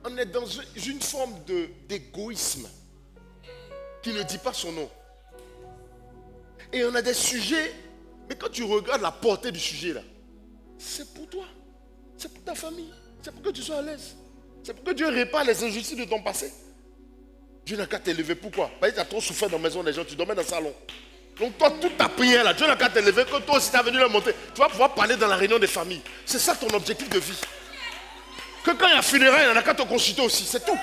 on est dans une forme d'égoïsme qui ne dit pas son nom. Et on a des sujets, mais quand tu regardes la portée du sujet là, c'est pour toi, c'est pour ta famille, c'est pour que tu sois à l'aise, c'est pour que Dieu répare les injustices de ton passé. Dieu n'a qu'à t'élever, pourquoi? Parce que tu as trop souffert dans la maison des gens, tu dormais dans le salon. Donc toi, toute ta prière là, Dieu n'a qu'à t'élever, que toi aussi tu as venu la monter, tu vas pouvoir parler dans la réunion des familles. C'est ça ton objectif de vie. Que quand il y a funérailles, il n'y en a qu'à te consulter aussi, c'est tout.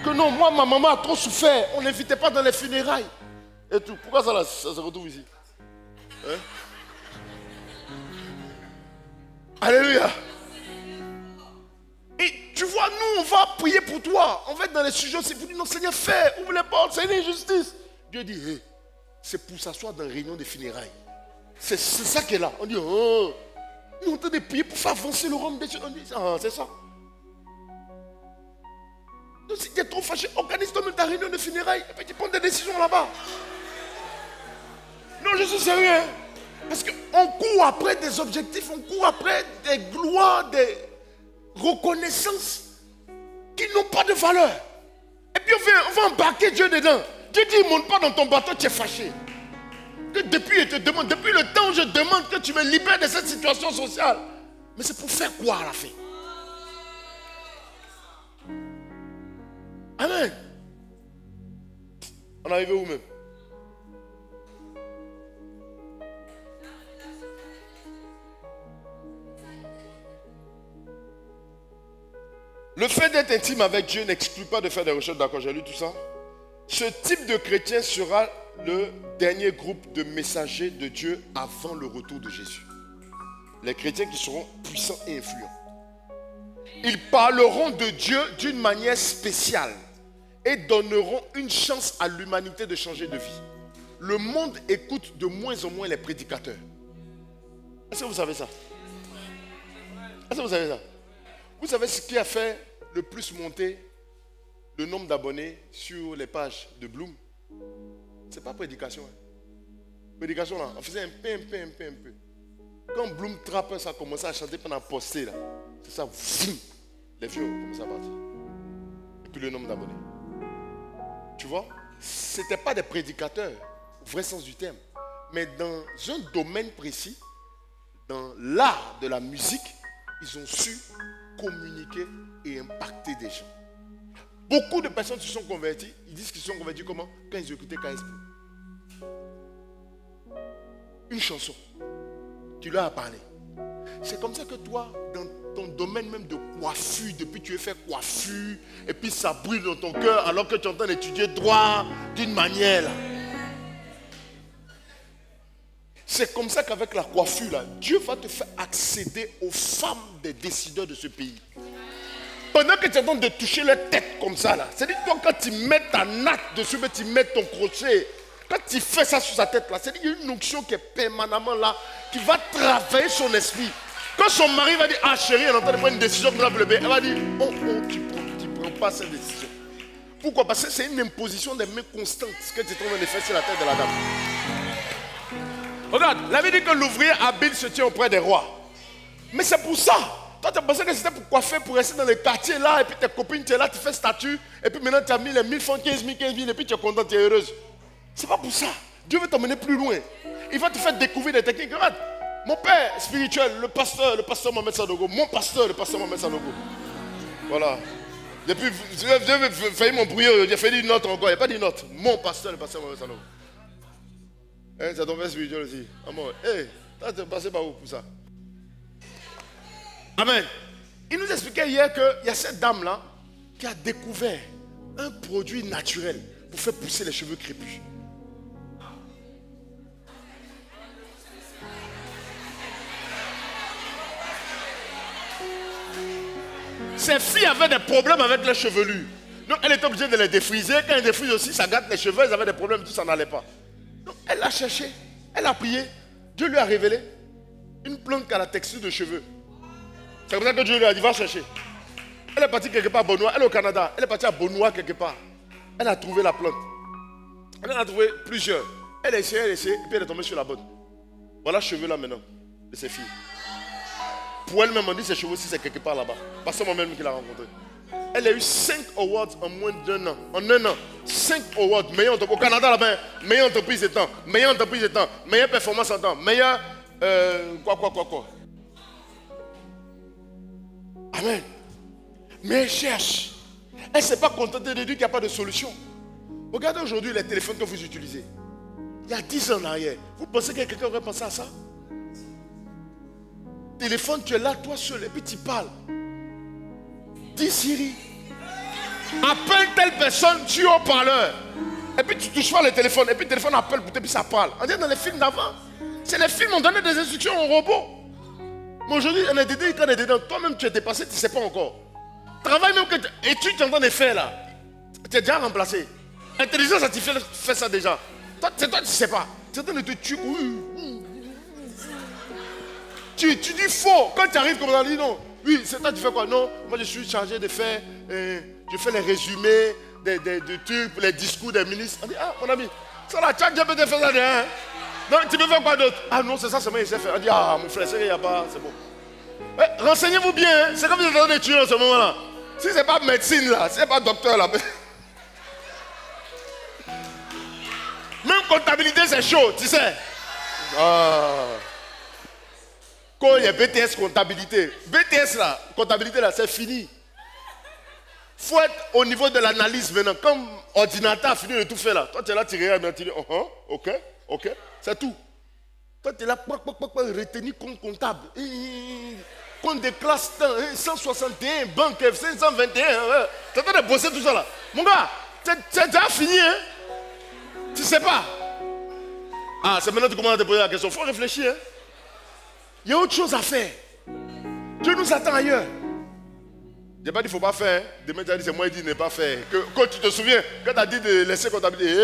Que non, moi, ma maman a trop souffert, on n'invitait pas dans les funérailles. Et tout. Pourquoi ça, là, ça se retrouve ici? Hein? Alléluia. Et tu vois, nous, on va prier pour toi. On va être dans les sujets aussi pour dire, non, Seigneur, fais, ouvre les portes, c'est une injustice. Dieu dit, hey, c'est pour s'asseoir dans la réunion des funérailles. C'est ça qui est là. On dit, oh, nous, on est en train de prier pour faire avancer le royaume des cieux. On dit, ah, c'est ça. Donc, si tu es trop fâché, organise toi-même ta réunion de funérailles. Et puis tu prends des décisions là-bas. Non, je suis sérieux. Parce qu'on court après des objectifs, on court après des gloires, des reconnaissances qui n'ont pas de valeur. Et puis on va embarquer Dieu dedans. Dieu dit, il ne monte pas dans ton bateau, tu es fâché. Que depuis, je te demande, depuis le temps où je demande que tu me libères de cette situation sociale. Mais c'est pour faire quoi à la fin? Amen. On est arrivé où même? Le fait d'être intime avec Dieu n'exclut pas de faire des recherches, d'accord, j'ai lu tout ça. Ce type de chrétien sera le dernier groupe de messagers de Dieu avant le retour de Jésus. Les chrétiens qui seront puissants et influents. Ils parleront de Dieu d'une manière spéciale et donneront une chance à l'humanité de changer de vie. le monde écoute de moins en moins les prédicateurs. Est-ce que vous savez ça? Est-ce que vous savez ça? Vous savez ce qui a fait le plus monter le nombre d'abonnés sur les pages de Bloom? C'est pas prédication. Prédication là, on faisait un peu. Quand Bloom Trapper, ça a commencé à chanter pendant poster là, c'est ça, les vieux ont commencé à partir. Et puis le nombre d'abonnés. Tu vois, c'était pas des prédicateurs, au vrai sens du terme. Mais dans un domaine précis, dans l'art de la musique, ils ont su communiquer et impacter des gens. Beaucoup de personnes se sont converties. Ils disent qu'ils se sont convertis comment? Quand ils écoutaient KS Blue. Une chanson. Tu leur as parlé. C'est comme ça que toi, dans ton domaine même de coiffure, depuis que tu es fait coiffure, et puis ça brûle dans ton cœur alors que tu es en train d'étudier droit d'une manière là. C'est comme ça qu'avec la coiffure là, Dieu va te faire accéder aux femmes des décideurs de ce pays. Pendant que tu es en train de toucher leur tête comme ça là, c'est-à-dire toi quand tu mets ta natte dessus, mais tu mets ton crochet, quand tu fais ça sur sa tête là, c'est-à-dire qu'il y a une onction qui est permanemment là, qui va travailler son esprit. Quand son mari va dire, ah chérie, elle est en train de prendre une décision pour le bébé, elle va dire, oh, tu prends pas cette décision. Pourquoi? Parce que c'est une imposition des mains constantes que tu es en train de faire sur la tête de la dame. Regarde, la Bible dit que l'ouvrier habile se tient auprès des rois. Mais c'est pour ça. Toi, tu as pensé que c'était pour coiffer, pour rester dans les quartiers là, et puis tes copines, tu es là, tu fais statut, et puis maintenant tu as mis les 1000 francs, 15 000, et puis tu es content, tu es heureuse. C'est pas pour ça. Dieu veut t'emmener plus loin. Il va te faire découvrir des techniques. Regarde, mon père spirituel, le pasteur Mohamed Sanogo, mon pasteur, le pasteur Mohamed Sanogo. Voilà. Depuis, j'ai fait mon prière, j'ai fait une autre encore, il n'y a pas d'une autre. Mon pasteur, le pasteur Mohamed Sanogo. Hein, c'est ton père spirituel aussi. Amen. Hé, tu es passé par où pour ça? Amen. Il nous expliquait hier qu'il y a cette dame-là qui a découvert un produit naturel pour faire pousser les cheveux crépus. Ces filles avaient des problèmes avec les chevelures. Donc elle était obligée de les défriser. Quand elle défrise aussi, ça gâte les cheveux. Elles avaient des problèmes, tout ça n'allait pas. Donc elle a cherché, elle a prié. Dieu lui a révélé une plante qui a la texture de cheveux. C'est comme ça que Dieu lui a dit, va chercher. Elle est partie quelque part à Benoît, elle est au Canada. Elle est partie à Benoît quelque part. Elle a trouvé la plante. Elle en a trouvé plusieurs. Elle a essayé, et puis elle est tombée sur la bonne. Voilà cheveux là maintenant de ses filles. Pour elle-même, on dit ses cheveux aussi, c'est quelque part là-bas. Parce que moi-même qui l'a rencontré. Elle a eu 5 awards en moins d'un an. En un an, 5 awards. Meilleure entreprise. Au Canada là-bas, meilleure entreprise de temps. Meilleure entreprise de temps. Meilleure performance en temps. Meilleure. Quoi. Amen. Mais elle cherche. Elle ne s'est pas contentée de dire qu'il n'y a pas de solution. Regardez aujourd'hui les téléphones que vous utilisez. Il y a 10 ans en arrière. Vous pensez que quelqu'un aurait pensé à ça? Téléphone, tu es là, toi seul, et puis tu parles. Dis Siri, appelle telle personne, tu es au parleur. Et puis tu touches pas le téléphone, et puis le téléphone appelle pour toi, puis ça parle. On dit dans les films d'avant. C'est les films, on donnait des instructions au robot. Mais aujourd'hui, on est dedans, quand on est dedans, toi-même tu es dépassé, tu ne sais pas encore. Travail même que études tu es en train de faire là. Tu es déjà remplacé. Intelligence artificielle fait ça déjà. Toi, tu ne sais pas. Tu es en train de te tuer. Tu dis faux. Quand tu arrives comme ça, tu dis non. Oui, c'est toi, tu fais quoi? Non, moi je suis chargé de faire, je fais les résumés des trucs, les discours des ministres. On dit, ah mon ami, ça la tchat, je peux te faire ça. Hein? Donc tu peux faire quoi d'autre? Ah non, c'est ça, c'est moi, je sais faire. On dit, ah mon frère, c'est qu'il n'y a pas, c'est bon. Renseignez-vous bien, hein? C'est comme vous êtes en train de tuer en ce moment-là. Si c'est pas médecine là, si c'est pas docteur là. Même comptabilité, c'est chaud, tu sais. Ah. Quand il y a BTS comptabilité, BTS là, comptabilité là, c'est fini. Il faut être au niveau de l'analyse maintenant. Comme ordinateur a fini de tout faire là. Toi tu es là, tu regardes, tu dis, ok, c'est tout. Toi tu es là, retenu compte comptable. Compte de classe 161, banque 521. Tu es en train de bosser tout ça là. Mon gars, c'est déjà fini, hein? Tu sais pas. Ah, c'est maintenant que tu commences à te poser la question. Il faut réfléchir, hein? Il y a autre chose à faire. Dieu nous attend ailleurs. Je n'ai pas dit qu'il ne faut pas faire. Demain, tu as dit c'est moi qui dis ne pas faire. Quand tu te souviens, quand tu as dit de laisser comptabilité,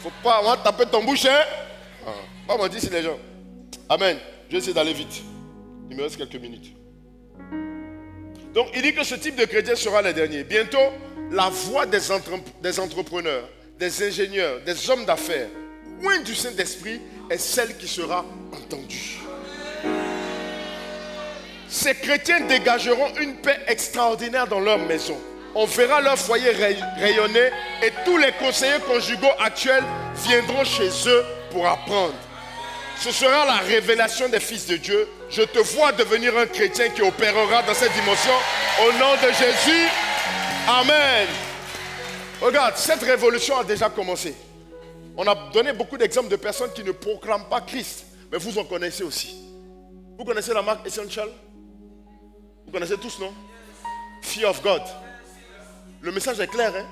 Faut pas, on va taper ton bouche, hein. Pas me dire si les gens. Amen. Je vais essayer d'aller vite. Il me reste quelques minutes. Donc, il dit que ce type de chrétien sera le dernier. Bientôt, la voix des entrepreneurs, des ingénieurs, des hommes d'affaires, loin du Saint-Esprit, est celle qui sera entendue. Ces chrétiens dégageront une paix extraordinaire dans leur maison. On verra leur foyer rayonner et tous les conseillers conjugaux actuels viendront chez eux pour apprendre. Ce sera la révélation des fils de Dieu. Je te vois devenir un chrétien qui opérera dans cette dimension au nom de Jésus. Amen. Regarde, cette révolution a déjà commencé. On a donné beaucoup d'exemples de personnes qui ne proclament pas Christ. Mais vous en connaissez aussi. Vous connaissez la marque Essential? Vous connaissez tous, non? Fear of God. Le message est clair, hein?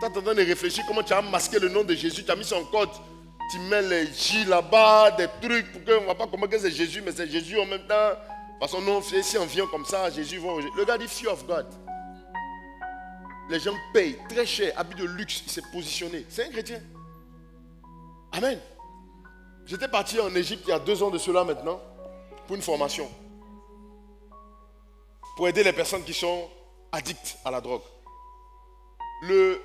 Tu es en train de réfléchir comment tu as masqué le nom de Jésus. Tu as mis son code. Tu mets les J là-bas, des trucs pour qu'on ne va pas comprendre que c'est Jésus, mais c'est Jésus en même temps. Parce que non, si on vient comme ça, Jésus va. Le gars dit Fear of God. Les gens payent très cher, habit de luxe, il s'est positionné. C'est un chrétien. Amen. J'étais parti en Égypte il y a 2 ans de cela maintenant, pour une formation. Pour aider les personnes qui sont addictes à la drogue. Le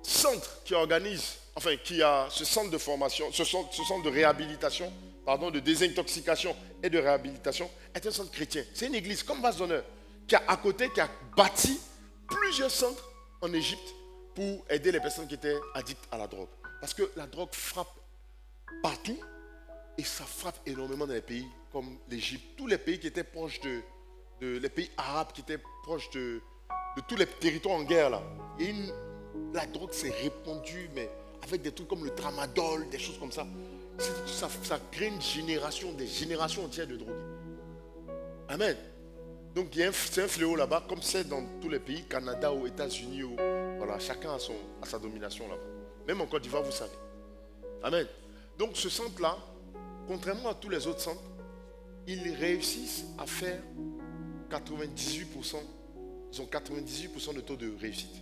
centre qui organise, enfin qui a ce centre de formation, ce centre de réhabilitation, pardon, de désintoxication et de réhabilitation, est un centre chrétien. C'est une église comme Vase d'Honneur, qui a à côté, qui a bâti plusieurs centres en Égypte pour aider les personnes qui étaient addictes à la drogue. Parce que la drogue frappe partout et ça frappe énormément dans les pays comme l'Égypte, tous les pays qui étaient proches les pays arabes qui étaient proches de tous les territoires en guerre là. Et la drogue s'est répandue, mais avec des trucs comme le tramadol, des choses comme ça. Ça crée une génération, des générations entières de drogués. Amen. Donc c'est un fléau là-bas, comme c'est dans tous les pays, Canada ou États-Unis, voilà, chacun a sa domination là-bas. Même en Côte d'Ivoire, vous savez. Amen. Donc ce centre-là, contrairement à tous les autres centres, ils réussissent à faire 98%, ils ont 98% de taux de réussite.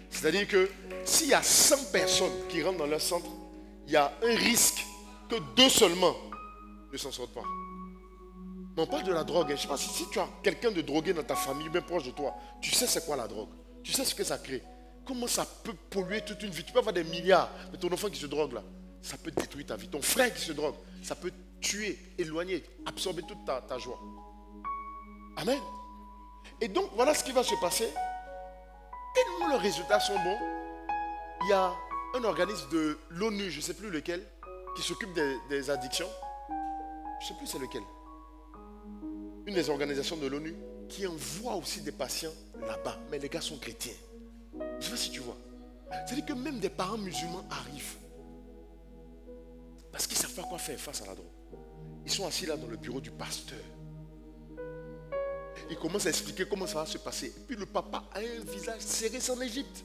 C'est-à-dire que s'il y a 100 personnes qui rentrent dans leur centre, il y a un risque que 2 seulement ne s'en sortent pas. Mais on parle de la drogue. Je ne sais pas si tu as quelqu'un de drogué dans ta famille, bien proche de toi, tu sais c'est quoi la drogue. Tu sais ce que ça crée. Comment ça peut polluer toute une vie. Tu peux avoir des milliards, mais ton enfant qui se drogue là, ça peut détruire ta vie. Ton frère qui se drogue, ça peut tuer, éloigner, absorber toute ta joie. Amen. Et donc, voilà ce qui va se passer. Tellement les résultats sont bons, il y a un organisme de l'ONU, je ne sais plus lequel, qui s'occupe des addictions. Je ne sais plus c'est lequel. Une des organisations de l'ONU qui envoie aussi des patients là-bas. Mais les gars sont chrétiens. Je ne sais pas si tu vois. C'est-à-dire que même des parents musulmans arrivent. Parce qu'ils ne savent pas quoi faire face à la drogue. Ils sont assis là dans le bureau du pasteur. Il commence à expliquer comment ça va se passer. Et puis le papa a un visage serré, c'est en Égypte.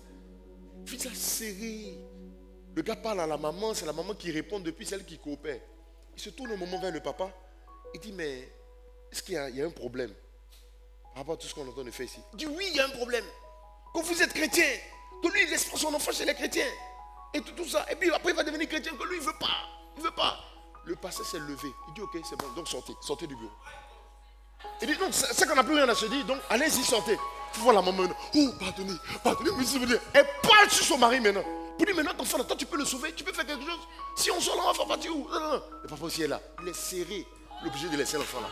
Visage serré. Le gars parle à la maman, c'est la maman qui répond depuis, celle qui coopère. Il se tourne un moment vers le papa. Il dit, mais est-ce qu'il y a un problème par rapport à tout ce qu'on est en train de faire ici? Il dit, oui, il y a un problème. Que vous êtes chrétien, que lui, il laisse son enfant chez les chrétiens. Et tout ça. Et puis après, il va devenir chrétien, que lui, il ne veut pas. Il ne veut pas. Le pasteur s'est levé. Il dit, ok, c'est bon, donc sortez du bureau. Il dit, non, c'est qu'on n'a plus rien à se dire, donc allez-y, sortez. Il faut voir la maman. Oh, pardonnez, monsieur, vous dire. Elle parle sur son mari maintenant. Pour dire, maintenant, ton frère, toi, tu peux le sauver, tu peux faire quelque chose. Si on sort là, on va partir où? Non. Le papa aussi est là. Il est serré. Il est obligé de laisser l'enfant là.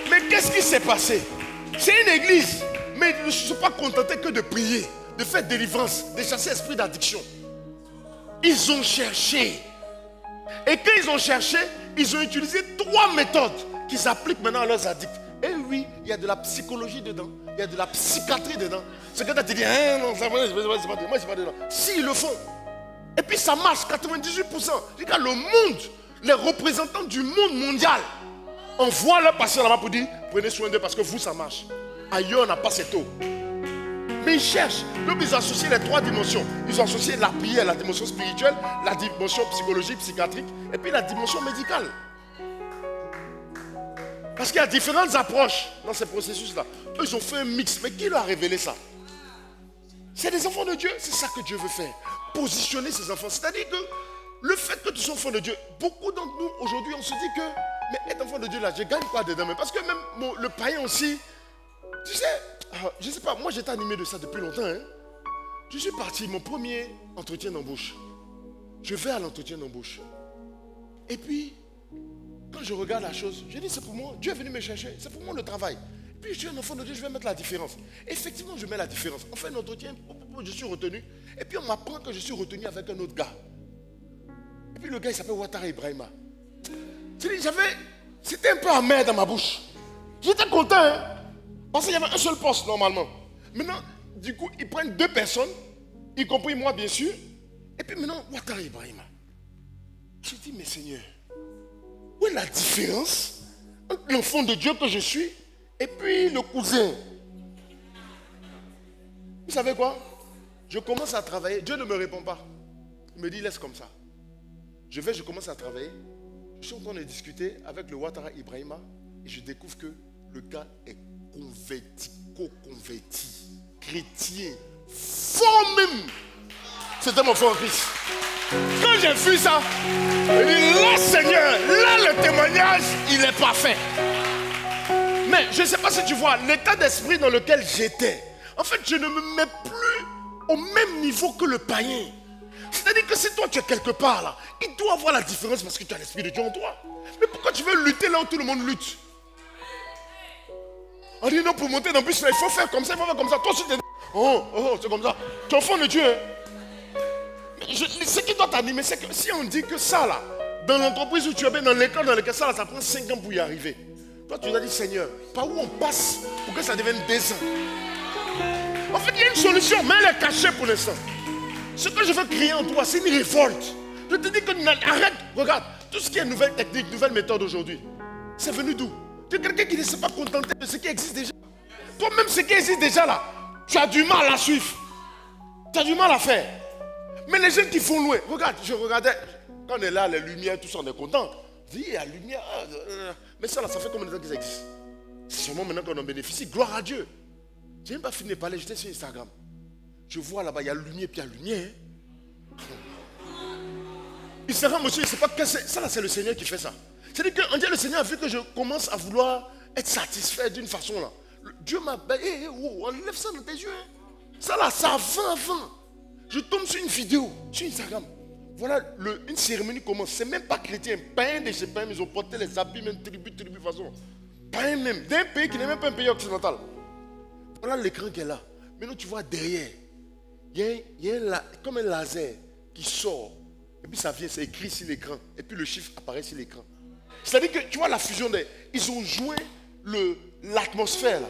Mais qu'est-ce qui s'est passé? C'est une église. Mais ils ne se sont pas contentés que de prier, de faire délivrance, de chasser l'esprit d'addiction. Ils ont cherché. Et quand ils ont cherché, ils ont utilisé 3 méthodes qu'ils appliquent maintenant à leurs addicts. Et oui, il y a de la psychologie dedans, il y a de la psychiatrie dedans. C'est que tu as dit, non, moi je ne suis pas dedans. Si, ils le font. Et puis ça marche, 98%. Regarde, le monde, les représentants du monde mondial, envoient leurs patients là-bas pour dire, prenez soin d'eux parce que vous, ça marche. Ailleurs, on n'a pas cette eau. Mais ils cherchent. Donc ils associent les 3 dimensions. Ils ont associé la prière, la dimension spirituelle, la dimension psychologique, psychiatrique, et puis la dimension médicale. Parce qu'il y a différentes approches dans ces processus-là. Eux, ils ont fait un mix. Mais qui leur a révélé ça? C'est des enfants de Dieu, c'est ça que Dieu veut faire. Positionner ses enfants. C'est-à-dire que le fait que tu sois enfant de Dieu, beaucoup d'entre nous aujourd'hui, on se dit que, mais être enfant de Dieu là, je gagne quoi dedans? Mais parce que même le païen aussi, tu sais, je ne sais pas, moi j'étais animé de ça depuis longtemps. Hein. Je suis parti, mon premier entretien d'embauche. Je vais à l'entretien d'embauche. Et puis, quand je regarde la chose, je dis c'est pour moi, Dieu est venu me chercher, c'est pour moi le travail. Et puis je suis un enfant de Dieu, je vais mettre la différence. Effectivement, je mets la différence. On fait un entretien, je suis retenu. Et puis on m'apprend que je suis retenu avec un autre gars. Et puis le gars il s'appelle Ouattara Ibrahima. C'était un peu amer dans ma bouche. J'étais content, hein, parce qu'il y avait un seul poste normalement. Maintenant, du coup, ils prennent 2 personnes, y compris moi bien sûr. Et puis maintenant, Ouattara Ibrahima. J'ai dit, mais Seigneur, où est la différence entre l'enfant de Dieu que je suis et puis le cousin? Vous savez quoi? Je commence à travailler, Dieu ne me répond pas. Il me dit, laisse comme ça. Je commence à travailler. Je suis en train de discuter avec le Ouattara Ibrahima et je découvre que le gars est converti, co-converti, chrétien, fort même. C'était mon frère en Christ. Quand j'ai vu ça, je dis, là Seigneur, là le témoignage, il est parfait. Mais je ne sais pas si tu vois l'état d'esprit dans lequel j'étais. En fait, je ne me mets plus au même niveau que le païen. C'est-à-dire que si toi tu es quelque part là, il doit avoir la différence parce que tu as l'esprit de Dieu en toi. Mais pourquoi tu veux lutter là où tout le monde lutte? On dit non, pour monter dans le bus, il faut faire comme ça, il faut faire comme ça. Toi aussi, c'est comme ça. Tu es enfant de Dieu. Hein? Ce qui doit t'animer, c'est que si on dit que ça là, dans l'entreprise où tu es bien, dans l'école dans lequel ça prend 5 ans pour y arriver. Toi tu dois dire Seigneur, par où on passe pour que ça devienne décent? En fait, il y a une solution, mais elle est cachée pour l'instant. Ce que je veux créer en toi, c'est une révolte. Je te dis que arrête, regarde, tout ce qui est nouvelle technique, nouvelle méthode aujourd'hui, c'est venu d'où? Tu es quelqu'un qui ne s'est pas contenté de ce qui existe déjà. Toi-même, ce qui existe déjà là, tu as du mal à suivre. Tu as du mal à faire. Mais les jeunes qui font loin, regarde, je regardais, quand on est là, les lumières, tout ça, on est content. Je dis, il y a la lumière. Mais ça là, ça fait combien de temps que ça existe? C'est seulement maintenant qu'on en bénéficie. Gloire à Dieu. Je n'ai même pas fini de parler, j'étais sur Instagram. Je vois là-bas, il y a lumière, puis il y a lumière. Instagram aussi, je ne sais pas que c'est. Ça là, c'est le Seigneur qui fait ça. C'est-à-dire qu'on dit, le Seigneur a vu que je commence à vouloir être satisfait d'une façon là. Dieu m'a dit, enlève ça dans tes yeux. Hein. Ça là, ça avant. Je tombe sur une vidéo, sur Instagram. Voilà, une cérémonie commence. C'est même pas chrétien. Païens de chez païens, ils ont porté les habits, même tribu, façon. Païens même, d'un pays qui n'est même pas un pays occidental. Voilà l'écran qui est là. Maintenant, tu vois derrière, il y a comme un laser qui sort. Et puis ça vient, c'est écrit sur l'écran. Et puis le chiffre apparaît sur l'écran. C'est-à-dire que tu vois la fusion des. Ils ont joint l'atmosphère là.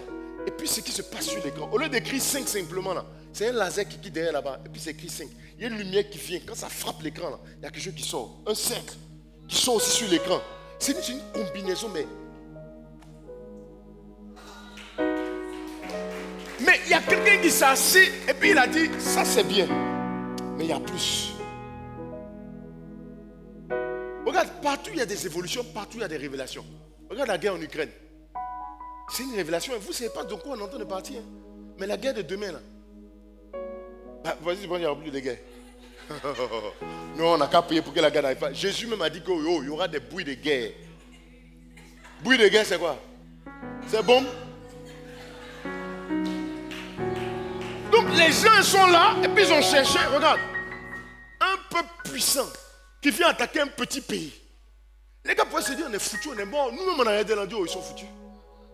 Et puis ce qui se passe sur l'écran. Au lieu d'écrire 5 simplement là, c'est un laser qui quitte derrière là-bas. Et puis c'est écrit 5. Il y a une lumière qui vient. Quand ça frappe l'écran là, il y a quelque chose qui sort. Un cercle qui sort aussi sur l'écran. C'est une combinaison, mais il y a quelqu'un qui s'est assis et puis il a dit, ça c'est bien. Mais il y a plus. Regarde, partout il y a des évolutions, partout il y a des révélations. Regarde la guerre en Ukraine. C'est une révélation. Vous ne savez pas de quoi on est en train de partir. Hein? Mais la guerre de demain, là. Bah, vas-y, bon, il n'y aura plus de guerre. Non, on n'a qu'à payer pour que la guerre n'arrive pas. Jésus même a dit qu'il y aura des bruits de guerre. Bruit de guerre, c'est quoi? C'est bon? Donc les gens sont là et puis ils ont cherché, regarde, un peuple puissant qui vient attaquer un petit pays. Les gars pourraient se dire on est foutus, on est bon. Nous-mêmes on a regardé là, ils sont foutus.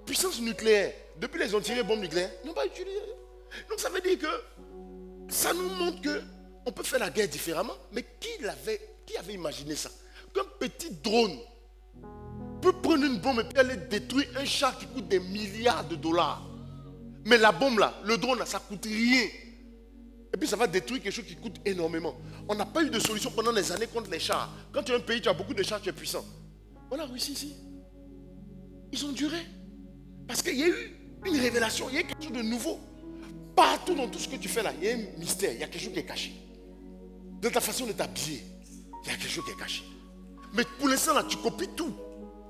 Puissance nucléaire. Depuis ils ont tiré bombes nucléaires, ils n'ont pas utilisé. Donc ça veut dire que ça nous montre qu'on peut faire la guerre différemment. Mais qui avait imaginé ça? Qu'un petit drone peut prendre une bombe et puis aller détruire un char qui coûte des milliards de dollars. Mais la bombe là, le drone là, ça coûte rien. Et puis ça va détruire quelque chose qui coûte énormément. On n'a pas eu de solution pendant des années contre les chars. Quand tu as un pays, tu as beaucoup de chars, tu es puissant. Voilà, Russie ici. Ils ont duré. Parce qu'il y a eu une révélation, il y a eu quelque chose de nouveau. Partout dans tout ce que tu fais là, il y a un mystère, il y a quelque chose qui est caché. Dans ta façon de t'habiller, il y a quelque chose qui est caché. Mais pour l'instant là, tu copies tout.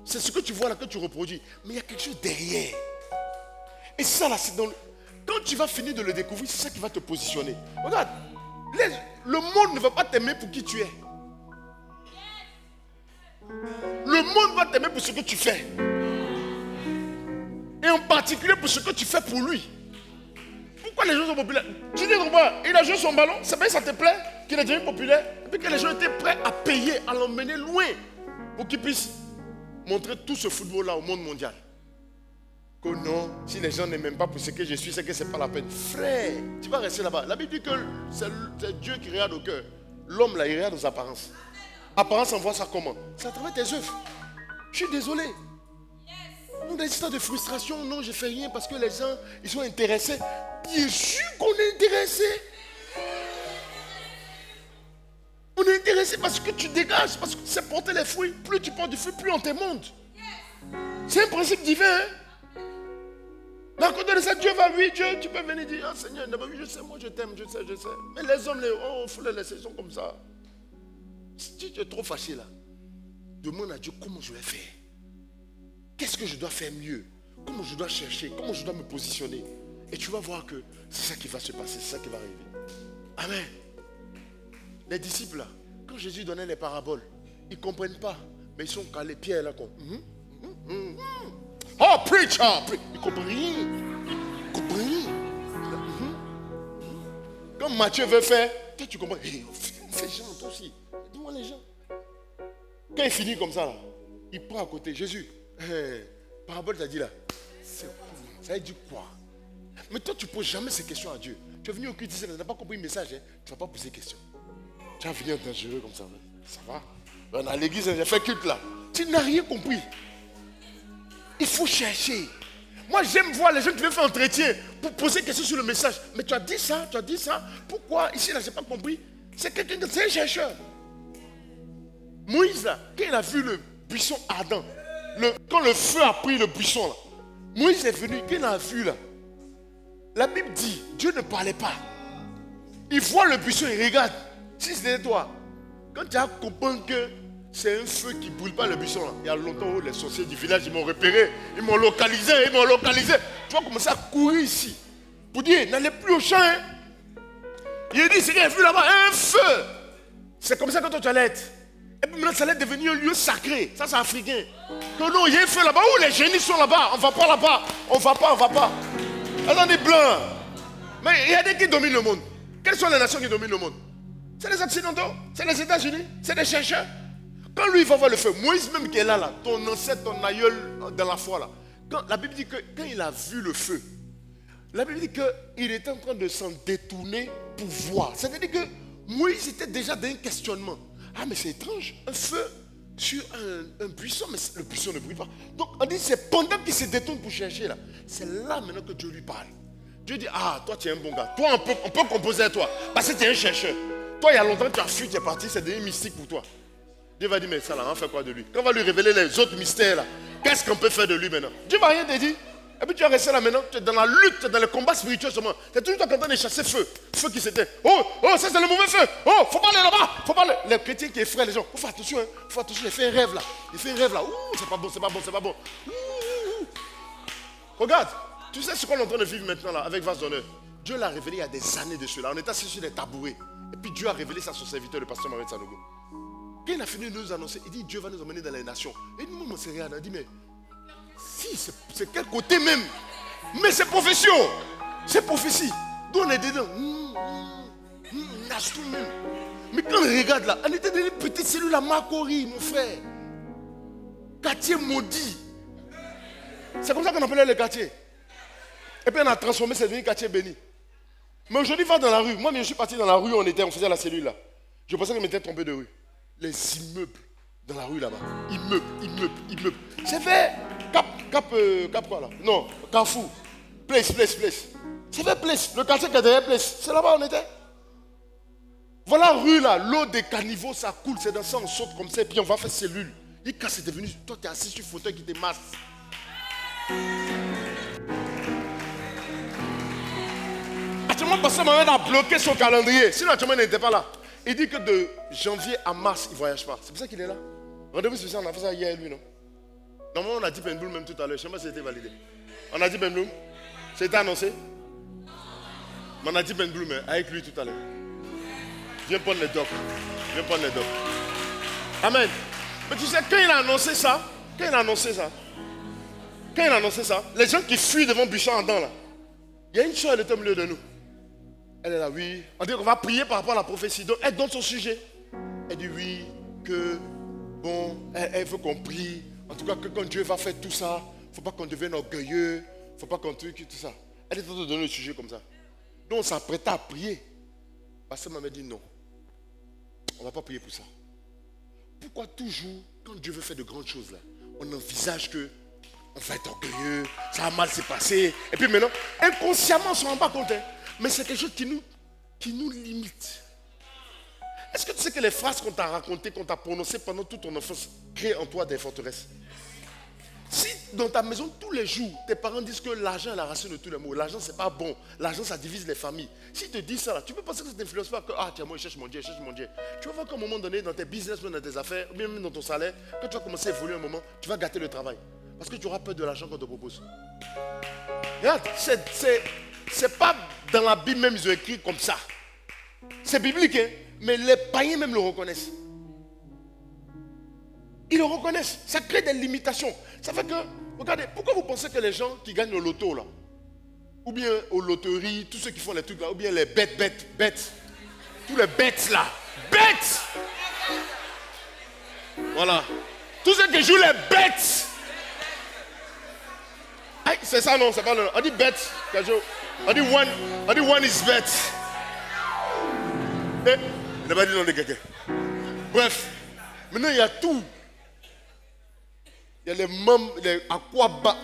C'est ce que tu vois là que tu reproduis. Mais il y a quelque chose derrière. Et ça là, c'est dans Quand tu vas finir de le découvrir, c'est ça qui va te positionner. Regarde, le monde ne va pas t'aimer pour qui tu es. Le monde va t'aimer pour ce que tu fais. Et en particulier pour ce que tu fais pour lui. Pourquoi les gens sont populaires? Tu dis pourquoi il a joué son ballon, ça te plaît qu'il est devenu populaire. Et puis que les gens étaient prêts à payer, à l'emmener loin pour qu'il puisse montrer tout ce football-là au monde mondial. Que non, si les gens n'aiment même pas pour ce que je suis, c'est que ce n'est pas la peine. Frère, tu vas rester là-bas. La Bible dit que c'est Dieu qui regarde au cœur. L'homme là, il regarde aux apparences. Apparence, on voit ça comment? C'est à travers tes œuvres. Je suis désolé. Non, des histoires de frustration, non, je ne fais rien parce que les gens, ils sont intéressés. Bien sûr qu'on est intéressé. On est intéressé parce que tu dégages, parce que c'est porter les fruits. Plus tu portes du fruit, plus on te monte. C'est un principe divin. Hein? Mais à côté de ça, Dieu va, oui, Dieu, tu peux venir dire, ah Seigneur, je sais, moi je t'aime, je sais. Mais les hommes, il faut les laisser, ils sont comme ça. Si tu es trop fâché là, demande à Dieu comment je vais faire. Qu'est-ce que je dois faire mieux? Comment je dois chercher? Comment je dois me positionner? Et tu vas voir que c'est ça qui va se passer, c'est ça qui va arriver. Amen. Les disciples là, quand Jésus donnait les paraboles, ils ne comprennent pas. Mais ils sont calés. Pierre là, comme oh, preach! Ils ne comprennent rien. Ils ne comprennent rien. Quand Matthieu veut faire, toi tu comprends. Hey, fais genre toi aussi. Dis-moi les gens. Quand il finit comme ça, là, il prend à côté Jésus. Parabole t'as dit là, ça veut dire quoi? Mais toi tu ne poses jamais ces questions à Dieu. Tu es venu au culte, tu n'as pas compris le message, hein? Tu ne vas pas poser de questions. Tu vas venir dangereux comme ça. Ça va? On est à l'église, j'ai fait culte là. Tu n'as rien compris. Il faut chercher. Moi j'aime voir les gens qui viennent faire entretien pour poser des questions sur le message. Mais tu as dit ça. Pourquoi? Ici là, je n'ai pas compris. C'est quelqu'un, c'est un chercheur. Moïse là, quand il a vu le buisson ardent, quand le feu a pris le buisson là, Moïse est venu, quand il a vu là, la Bible dit, Dieu ne parlait pas. Il voit le buisson, il regarde. Si c'était toi, quand tu as compris que c'est un feu qui ne brûle pas le buisson là, il y a longtemps les sorciers du village, ils m'ont repéré, ils m'ont localisé. Tu vas commencer à courir ici. Pour dire, n'allez plus au champ. Hein. Il a dit, c'est qu'il a vu là-bas un feu. C'est comme ça que toi tu allais être. Et puis maintenant, ça allait devenir un lieu sacré. Ça, c'est africain. Que non, il y a un feu là-bas. Oh, les génies sont là-bas. On ne va pas là-bas. On ne va pas. Alors, on est blancs. Mais il y a des qui dominent le monde. Quelles sont les nations qui dominent le monde? C'est les Occidentaux. C'est les États-Unis. C'est des chercheurs. Quand lui, il va voir le feu, Moïse même qui est là, ton ancêtre, ton aïeul dans la foi, là. La Bible dit que quand il a vu le feu, la Bible dit qu'il était en train de s'en détourner pour voir. C'est-à-dire que Moïse était déjà dans un questionnement. Ah, mais c'est étrange, un feu sur un buisson, mais le buisson ne brûle pas. Donc, on dit, c'est pendant qu'il se détourne pour chercher, là. C'est là maintenant que Dieu lui parle. Dieu dit, ah, toi, tu es un bon gars. Toi, on peut composer à toi. Parce que tu es un chercheur. Toi, il y a longtemps, tu as fui, tu es parti, c'est devenu mystique pour toi. Dieu va dire, mais ça, là, on fait quoi de lui? Quand on va lui révéler les autres mystères, là, qu'est-ce qu'on peut faire de lui maintenant? Dieu va rien te dire. Et puis tu vas rester là maintenant, tu es dans la lutte, tu es dans le combat spirituel seulement. C'est toujours toi qui es en train de chasser feu qui s'éteint. Oh, ça c'est le mauvais feu. Oh, faut pas aller là-bas, faut pas aller. Les chrétiens qui effraient les gens, faut faire attention, il fait un rêve là. Ouh, c'est pas bon. Regarde, tu sais ce qu'on est en train de vivre maintenant là, avec vase d'honneur. Dieu l'a révélé il y a des années de cela. On était assis sur des tabourets. Et puis Dieu a révélé ça à son serviteur, le pasteur Marie Sanogo. Quand il a fini de nous annoncer, il dit Dieu va nous emmener dans les nations. Et nous, on s'est regardé, on a dit, mais si, c'est quel côté même? Mais c'est prophétie. C'est prophétie. D'où on est dedans. Mais quand on regarde là, on était dans une petite cellule à Makori, mon frère. Quartier maudit. C'est comme ça qu'on appelait le quartier. Et puis on a transformé, c'est devenu quartier béni. Mais aujourd'hui, va dans la rue. Moi, je suis parti dans la rue, on faisait la cellule là. Je pensais que je m'étais trompé de rue. Les immeubles dans la rue là-bas. Immeubles. C'est fait. Cap quoi là? Non, Carrefour. Place. C'est fait Place. Le quartier qui est derrière Place. C'est là-bas on était. Voilà rue là, l'eau des caniveaux ça coule, c'est dans ça, on saute comme ça et puis on va faire cellule. Et quand c'est devenu, toi tu es assis sur le fauteuil qui te masse. Actuellement, parce que Mohamed a bloqué son calendrier. Sinon, actuellement, il n'était pas là. Il dit que de janvier à mars, il ne voyage pas. C'est pour ça qu'il est là. Rendez-vous spécial, on a fait ça hier, lui, non? Normalement, on a dit Benbloum même tout à l'heure. Je ne sais pas si c'était validé. On a dit Benbloum. C'était annoncé. Manadi Ben Bloom avec lui tout à l'heure. Viens prendre les docs. Viens prendre les docs. Amen. Mais tu sais, quand il a annoncé ça, les gens qui fuient devant Bichat en dedans là, il y a une soeur, elle est au milieu de nous. Elle est là, oui. On dit qu'on va prier par rapport à la prophétie. Donc elle donne son sujet. Elle dit oui, que bon, elle veut qu'on prie. En tout cas, que quand Dieu va faire tout ça, il ne faut pas qu'on devienne orgueilleux. Il ne faut pas qu'on truque tout ça. Elle est en train de donner le sujet comme ça. Donc on s'apprêtait à prier. Parce que maman dit non. On ne va pas prier pour ça. Pourquoi toujours, quand Dieu veut faire de grandes choses là, on envisage que on va être orgueilleux, ça va mal se passer. Et puis maintenant, inconsciemment, on ne se rend pas compte. Hein, mais c'est quelque chose qui nous limite. Est-ce que tu sais que les phrases qu'on t'a racontées, qu'on t'a prononcées pendant toute ton enfance, créent en toi des forteresses? Si dans ta maison, tous les jours, tes parents disent que l'argent est la racine de tous les maux, l'argent c'est pas bon, l'argent ça divise les familles. S'ils te disent ça, là, tu peux penser que ça t'influence pas que tiens, moi je cherche mon Dieu, Tu vas voir qu'à un moment donné, dans tes business, dans tes affaires, même dans ton salaire, quand tu vas commencer à évoluer un moment, tu vas gâter le travail. Parce que tu auras peur de l'argent qu'on te propose. Regarde, c'est pas dans la Bible même, ils ont écrit comme ça. C'est biblique, hein, mais les païens même le reconnaissent. Ils le reconnaissent. Ça crée des limitations. Ça fait que, regardez, pourquoi vous pensez que les gens qui gagnent au loto là, ou bien aux loteries, tous ceux qui font les trucs là, ou bien les bêtes, tous les bêtes là, bêtes, voilà, tous ceux qui jouent les bêtes, c'est ça non, c'est pas le, on dit bêtes, on dit one is bet. Il n'a pas dit non de quelqu'un. Bref, maintenant il y a tout. Il y a les membres, les aquabas.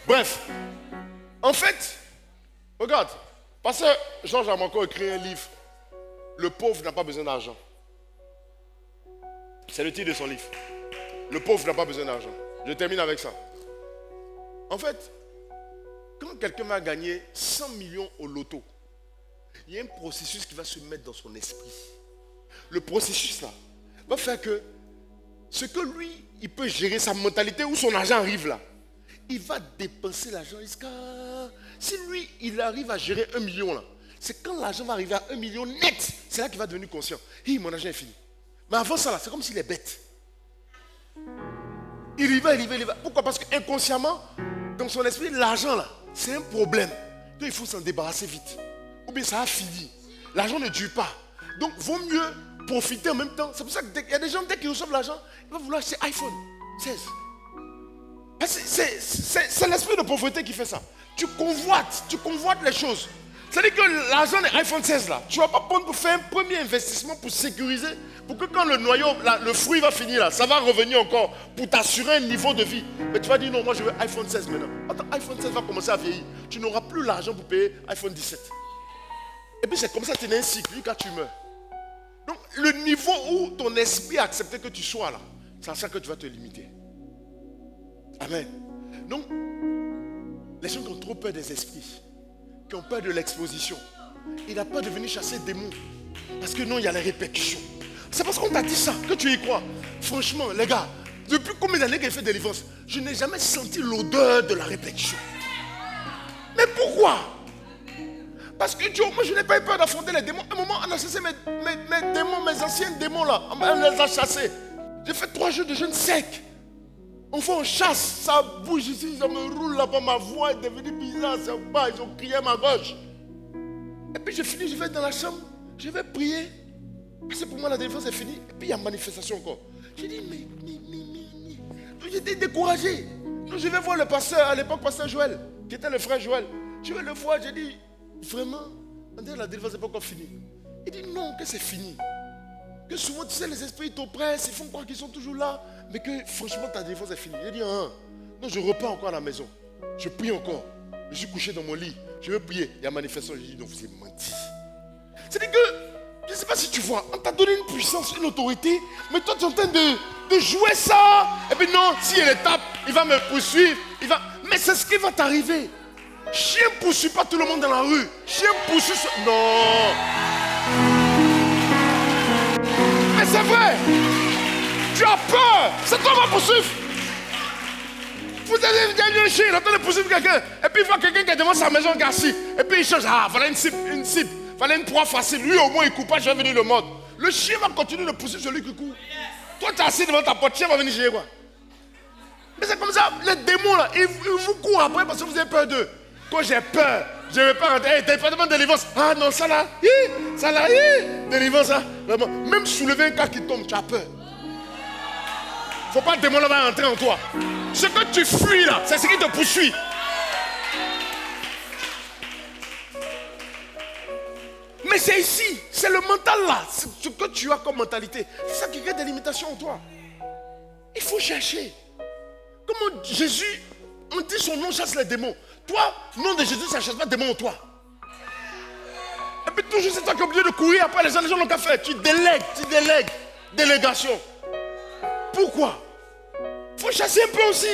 Bref, en fait, regarde, parce que Georges Amanko a écrit un livre, Le pauvre n'a pas besoin d'argent. C'est le titre de son livre. Le pauvre n'a pas besoin d'argent. Je termine avec ça. En fait, quand quelqu'un va gagner 100 millions au loto, il y a un processus qui va se mettre dans son esprit. Le processus là va faire que ce que lui, il peut gérer sa mentalité où son argent arrive là, il va dépenser l'argent jusqu'à... Si lui, il arrive à gérer 1 million là, c'est quand l'argent va arriver à 1 million net, c'est là qu'il va devenir conscient. Mon argent est fini. Mais avant ça là, c'est comme s'il est bête. Il y va. Pourquoi? Parce qu'inconsciemment, dans son esprit, l'argent là, c'est un problème. Donc il faut s'en débarrasser vite. Ou bien ça a fini. L'argent ne dure pas. Donc vaut mieux profiter en même temps. C'est pour ça qu'il y a des gens, dès qu'ils reçoivent l'argent, ils vont vouloir acheter iPhone 16. C'est l'esprit de pauvreté qui fait ça. Tu convoites les choses. C'est-à-dire que l'argent des iPhone 16 là, tu ne vas pas prendre pour faire un premier investissement pour sécuriser, pour que quand le noyau, le fruit va finir là, ça va revenir encore pour t'assurer un niveau de vie. Mais tu vas dire non, moi je veux iPhone 16 maintenant. Attends, iPhone 16 va commencer à vieillir. Tu n'auras plus l'argent pour payer iPhone 17. Et puis c'est comme ça, tu es un cycle quand tu meurs. Donc le niveau où ton esprit a accepté que tu sois là, c'est à ça que tu vas te limiter. Amen. Donc, les gens qui ont trop peur des esprits, qui ont peur de l'exposition, il n'a pas de venir chasser des démons. Parce que non, il y a les répercussions. C'est parce qu'on t'a dit ça que tu y crois. Franchement, les gars, depuis combien d'années qu'elle fait délivrance, je n'ai jamais senti l'odeur de la répercussion. Mais pourquoi? Parce que Dieu, moi je n'ai pas eu peur d'affronter les démons. À un moment, on a chassé mes démons, mes anciens démons là. On les a chassés. J'ai fait 3 jours de jeûne sec. Enfin, on chasse, ça bouge ici, ça me roule là-bas, ma voix est devenue bizarre, ça bat, ils ont crié à ma gauche. Et puis je finis, je vais dans la chambre, je vais prier. Parce que pour moi, la délivrance est finie. Et puis il y a manifestation encore. J'ai dit, mais. Donc j'étais découragé. Donc je vais voir le pasteur, à l'époque, pasteur Joël, qui était le frère Joël. Je vais le voir, j'ai dit, vraiment, la délivrance n'est pas encore finie. Il dit, non, que c'est fini. Que souvent, tu sais, les esprits t'oppressent, ils font croire qu'ils sont toujours là, mais que franchement, ta délivrance est finie. Il dit, non, je repars encore à la maison. Je prie encore. Je suis couché dans mon lit. Je veux prier. Il y a manifestation. Je dis, non, vous avez menti. C'est-à-dire que, je ne sais pas si tu vois, on t'a donné une puissance, une autorité, mais toi, tu es en train de jouer ça. Et puis non, si il tape, il va me poursuivre. Mais c'est ce qui va t'arriver. Chien ne poursuit pas tout le monde dans la rue. Chien poursuit... Non. Mais c'est vrai. Tu as peur. C'est toi qui vas poursuivre. Vous avez un chien, il est en train de poursuivre quelqu'un. Et puis il voit quelqu'un qui est devant sa maison garcie. Et puis il change. Ah, voilà une cible. Voilà une proie facile. Lui au moins il ne court pas, je vais venir le mordre. Le chien va continuer de poursuivre celui qui court. Toi tu es assis devant ta porte, le chien va venir gérer quoi. Mais c'est comme ça, les démons là, ils vous courent après parce que vous avez peur d'eux. Quand j'ai peur, je ne vais pas rentrer. Hey, département de délivrance. Ah non, ça là, délivrance ça. Vraiment, même soulever un cas qui tombe, tu as peur. Il ne faut pas le démon là va rentrer en toi. Ce que tu fuis là, c'est ce qui te poursuit. Mais c'est ici, c'est le mental là, c'est ce que tu as comme mentalité. C'est ça qui crée des limitations en toi. Il faut chercher. Comment Jésus, on dit son nom chasse les démons. Toi, le nom de Jésus, ça ne chasse pas des démons en toi. Et puis toujours c'est toi qui es obligé de courir après les gens n'ont qu'à faire. Tu délègues. Délégation. Pourquoi? Il faut chasser un peu aussi.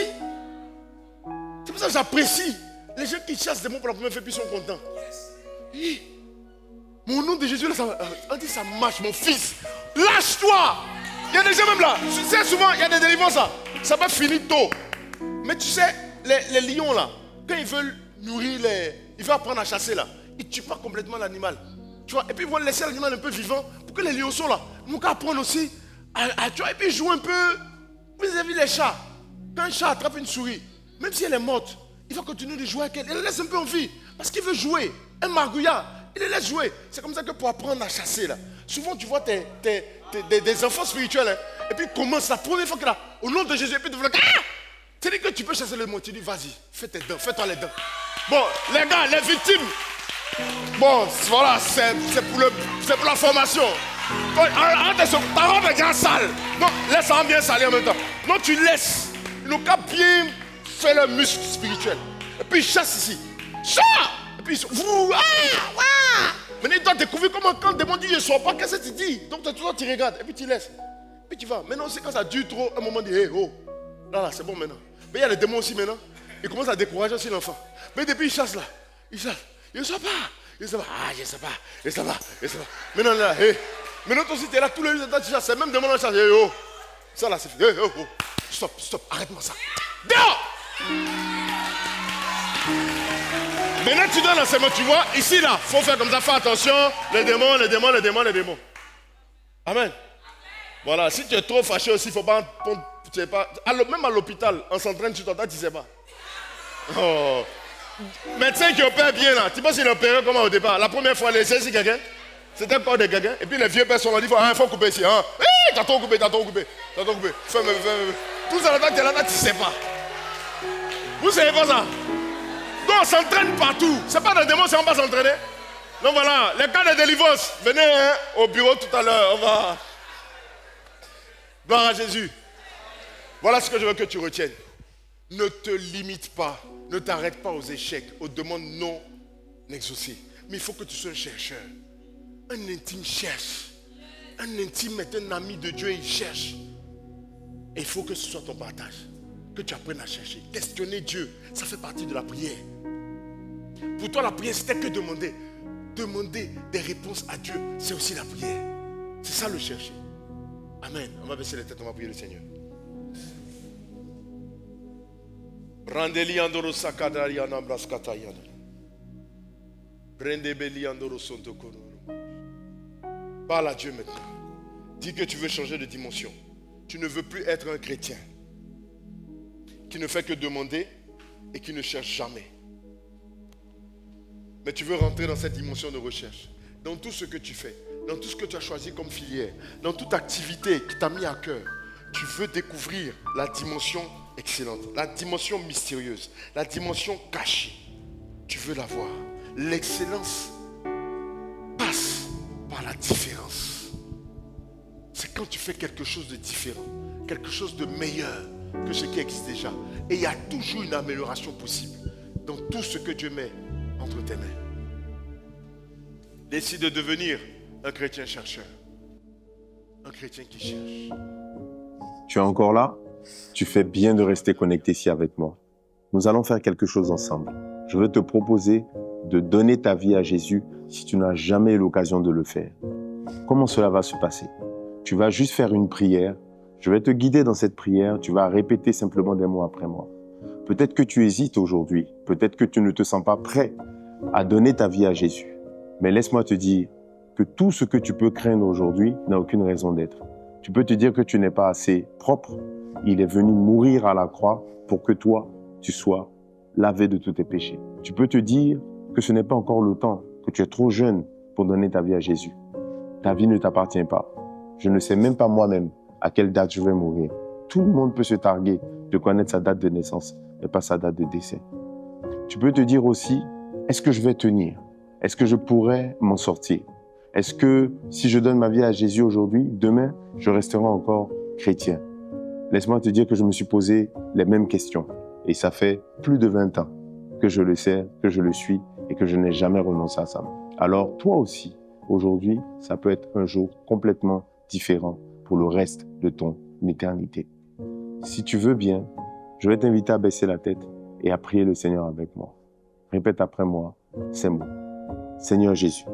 C'est pour ça que j'apprécie les gens qui chassent des démons pour la première fois, puis ils sont contents. Oui. Mon nom de Jésus, là, on dit ça marche, mon fils. Lâche-toi. Il y a des gens même là. Tu sais, souvent, il y a des délivrances là. Ça va finir tôt. Mais tu sais, les lions là, quand ils veulent nourrir ils veulent apprendre à chasser là, ils ne tuent pas complètement l'animal. Tu vois, et puis ils vont laisser l'animal un peu vivant pour que les lionceaux là, nous apprennent aussi tu vois, et puis jouer un peu. Vous avez vu les chats. Quand un chat attrape une souris, même si elle est morte, il va continuer de jouer avec elle. Il la laisse un peu en vie. Parce qu'il veut jouer. Un margouillard, il les laisse jouer. C'est comme ça que pour apprendre à chasser là. Souvent tu vois des enfants spirituels. Hein, et puis ils commencent la première fois que là, au nom de Jésus, et puis tu veux c'est-à-dire que tu peux chasser le mot. Tu dis vas-y, fais tes dents, fais-toi les dents. Bon, les gars, les victimes. Bon, voilà, c'est pour la formation. Ta robe est déjà sale. Non, laisse ça bien salir en même temps. Non, tu laisses. Ils n'ont qu'à bien faire leur muscle spirituel. Et puis ils chassent ici. Chat. Et puis ils sont. Maintenant, ils doivent découvrir comment quand le démon dit je ne sors pas, qu'est-ce que tu dis? Donc toi, tu regardes. Et puis tu laisses. Et puis tu vas. Maintenant, c'est quand ça dure trop, un moment, dit hey, oh. Là, c'est bon maintenant. Mais il y a les démons aussi maintenant. Ils commencent à décourager aussi l'enfant. Mais depuis, ils chassent là. Ils chassent. Je ne sais pas. Je ne sais pas. Ah, je ne sais pas. Je ne sais pas. Je ne sais pas. Maintenant, là, hey. Maintenant, toi aussi, tu es là tous les jours, tu chasses. C'est même démon là, chasse. Hey, oh. Ça là, c'est fait. Hey, oh, oh. Stop. Arrête-moi ça. Dehors. Maintenant, tu donnes l'enseignement. Tu vois, ici, là, il faut faire comme ça. Fais attention. Les démons. Amen. Voilà. Si tu es trop fâché aussi, il ne faut pas. Tu sais pas. Même à l'hôpital, on s'entraîne sur toi, tu ne sais pas. Oh. Médecin qui opère bien là. Tu penses qu'il opérait comment au départ? La première fois, il a essayé sur quelqu'un. C'était un corps de quelqu'un. Et puis les vieux personnes ont dit il faut couper ici. Hein. Hey, t'as trop coupé. Fais. Tout ça là-dedans, tu es là, tu ne sais pas. Vous savez pas ça? Donc on s'entraîne partout. C'est pas des démons, c'est on va s'entraîner. Donc voilà, les cas de délivrance. Venez hein, au bureau tout à l'heure. On va. Gloire à Jésus. Voilà ce que je veux que tu retiennes. Ne te limite pas. Ne t'arrête pas aux échecs, aux demandes non exaucées. Mais il faut que tu sois un chercheur. Un intime cherche. Un intime est un ami de Dieu et il cherche. Et il faut que ce soit ton partage. Que tu apprennes à chercher. Questionner Dieu, ça fait partie de la prière. Pour toi, la prière, c'était que demander. Demander des réponses à Dieu, c'est aussi la prière. C'est ça le chercher. Amen. On va baisser les têtes, on va prier le Seigneur. Randeli andoro sakadari anambras katayana. Brendebeli andoro sonto kono. Parle à Dieu maintenant. Dis que tu veux changer de dimension. Tu ne veux plus être un chrétien qui ne fait que demander et qui ne cherche jamais. Mais tu veux rentrer dans cette dimension de recherche. Dans tout ce que tu fais, dans tout ce que tu as choisi comme filière, dans toute activité qui t'a mis à cœur, tu veux découvrir la dimension excellente, la dimension mystérieuse, la dimension cachée. Tu veux la voir. L'excellence passe par la différence. C'est quand tu fais quelque chose de différent, quelque chose de meilleur que ce qui existe déjà. Et il y a toujours une amélioration possible dans tout ce que Dieu met entre tes mains. Décide de devenir un chrétien chercheur. Un chrétien qui cherche. Tu es encore là? Tu fais bien de rester connecté ici avec moi. Nous allons faire quelque chose ensemble. Je veux te proposer de donner ta vie à Jésus si tu n'as jamais eu l'occasion de le faire. Comment cela va se passer? Tu vas juste faire une prière. Je vais te guider dans cette prière. Tu vas répéter simplement des mots après moi. Peut-être que tu hésites aujourd'hui. Peut-être que tu ne te sens pas prêt à donner ta vie à Jésus. Mais laisse-moi te dire que tout ce que tu peux craindre aujourd'hui n'a aucune raison d'être. Tu peux te dire que tu n'es pas assez propre. Il est venu mourir à la croix pour que toi, tu sois lavé de tous tes péchés. Tu peux te dire que ce n'est pas encore le temps, que tu es trop jeune pour donner ta vie à Jésus. Ta vie ne t'appartient pas. Je ne sais même pas moi-même à quelle date je vais mourir. Tout le monde peut se targuer de connaître sa date de naissance, mais pas sa date de décès. Tu peux te dire aussi, est-ce que je vais tenir? Est-ce que je pourrais m'en sortir? Est-ce que si je donne ma vie à Jésus aujourd'hui, demain, je resterai encore chrétien? Laisse-moi te dire que je me suis posé les mêmes questions. Et ça fait plus de 20 ans que je le sais, que je le suis et que je n'ai jamais renoncé à ça. Alors, toi aussi, aujourd'hui, ça peut être un jour complètement différent pour le reste de ton éternité. Si tu veux bien, je vais t'inviter à baisser la tête et à prier le Seigneur avec moi. Répète après moi ces mots. Seigneur Jésus,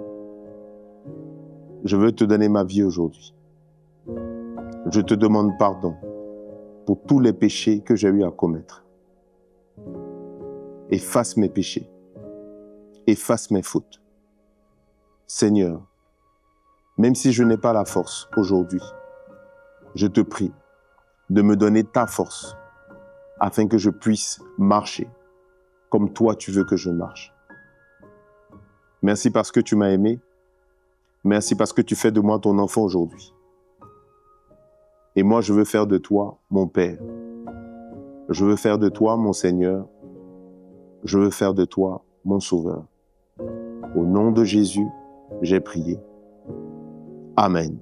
je veux te donner ma vie aujourd'hui. Je te demande pardon pour tous les péchés que j'ai eu à commettre. Efface mes péchés. Efface mes fautes. Seigneur, même si je n'ai pas la force aujourd'hui, je te prie de me donner ta force afin que je puisse marcher comme toi tu veux que je marche. Merci parce que tu m'as aimé. Merci parce que tu fais de moi ton enfant aujourd'hui. Et moi, je veux faire de toi mon Père. Je veux faire de toi mon Seigneur. Je veux faire de toi mon Sauveur. Au nom de Jésus, j'ai prié. Amen.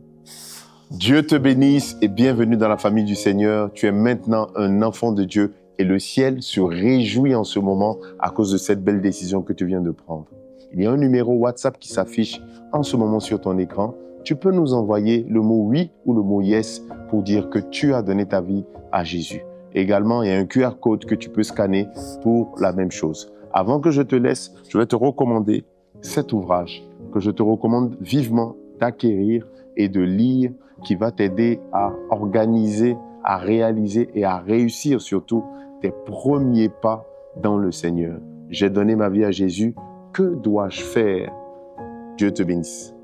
Dieu te bénisse et bienvenue dans la famille du Seigneur. Tu es maintenant un enfant de Dieu et le ciel se réjouit en ce moment à cause de cette belle décision que tu viens de prendre. Il y a un numéro WhatsApp qui s'affiche en ce moment sur ton écran. Tu peux nous envoyer le mot oui ou le mot yes pour dire que tu as donné ta vie à Jésus. Également, il y a un QR code que tu peux scanner pour la même chose. Avant que je te laisse, je vais te recommander cet ouvrage que je te recommande vivement d'acquérir et de lire, qui va t'aider à organiser, à réaliser et à réussir surtout tes premiers pas dans le Seigneur. J'ai donné ma vie à Jésus. Que dois-je faire? Dieu te bénisse.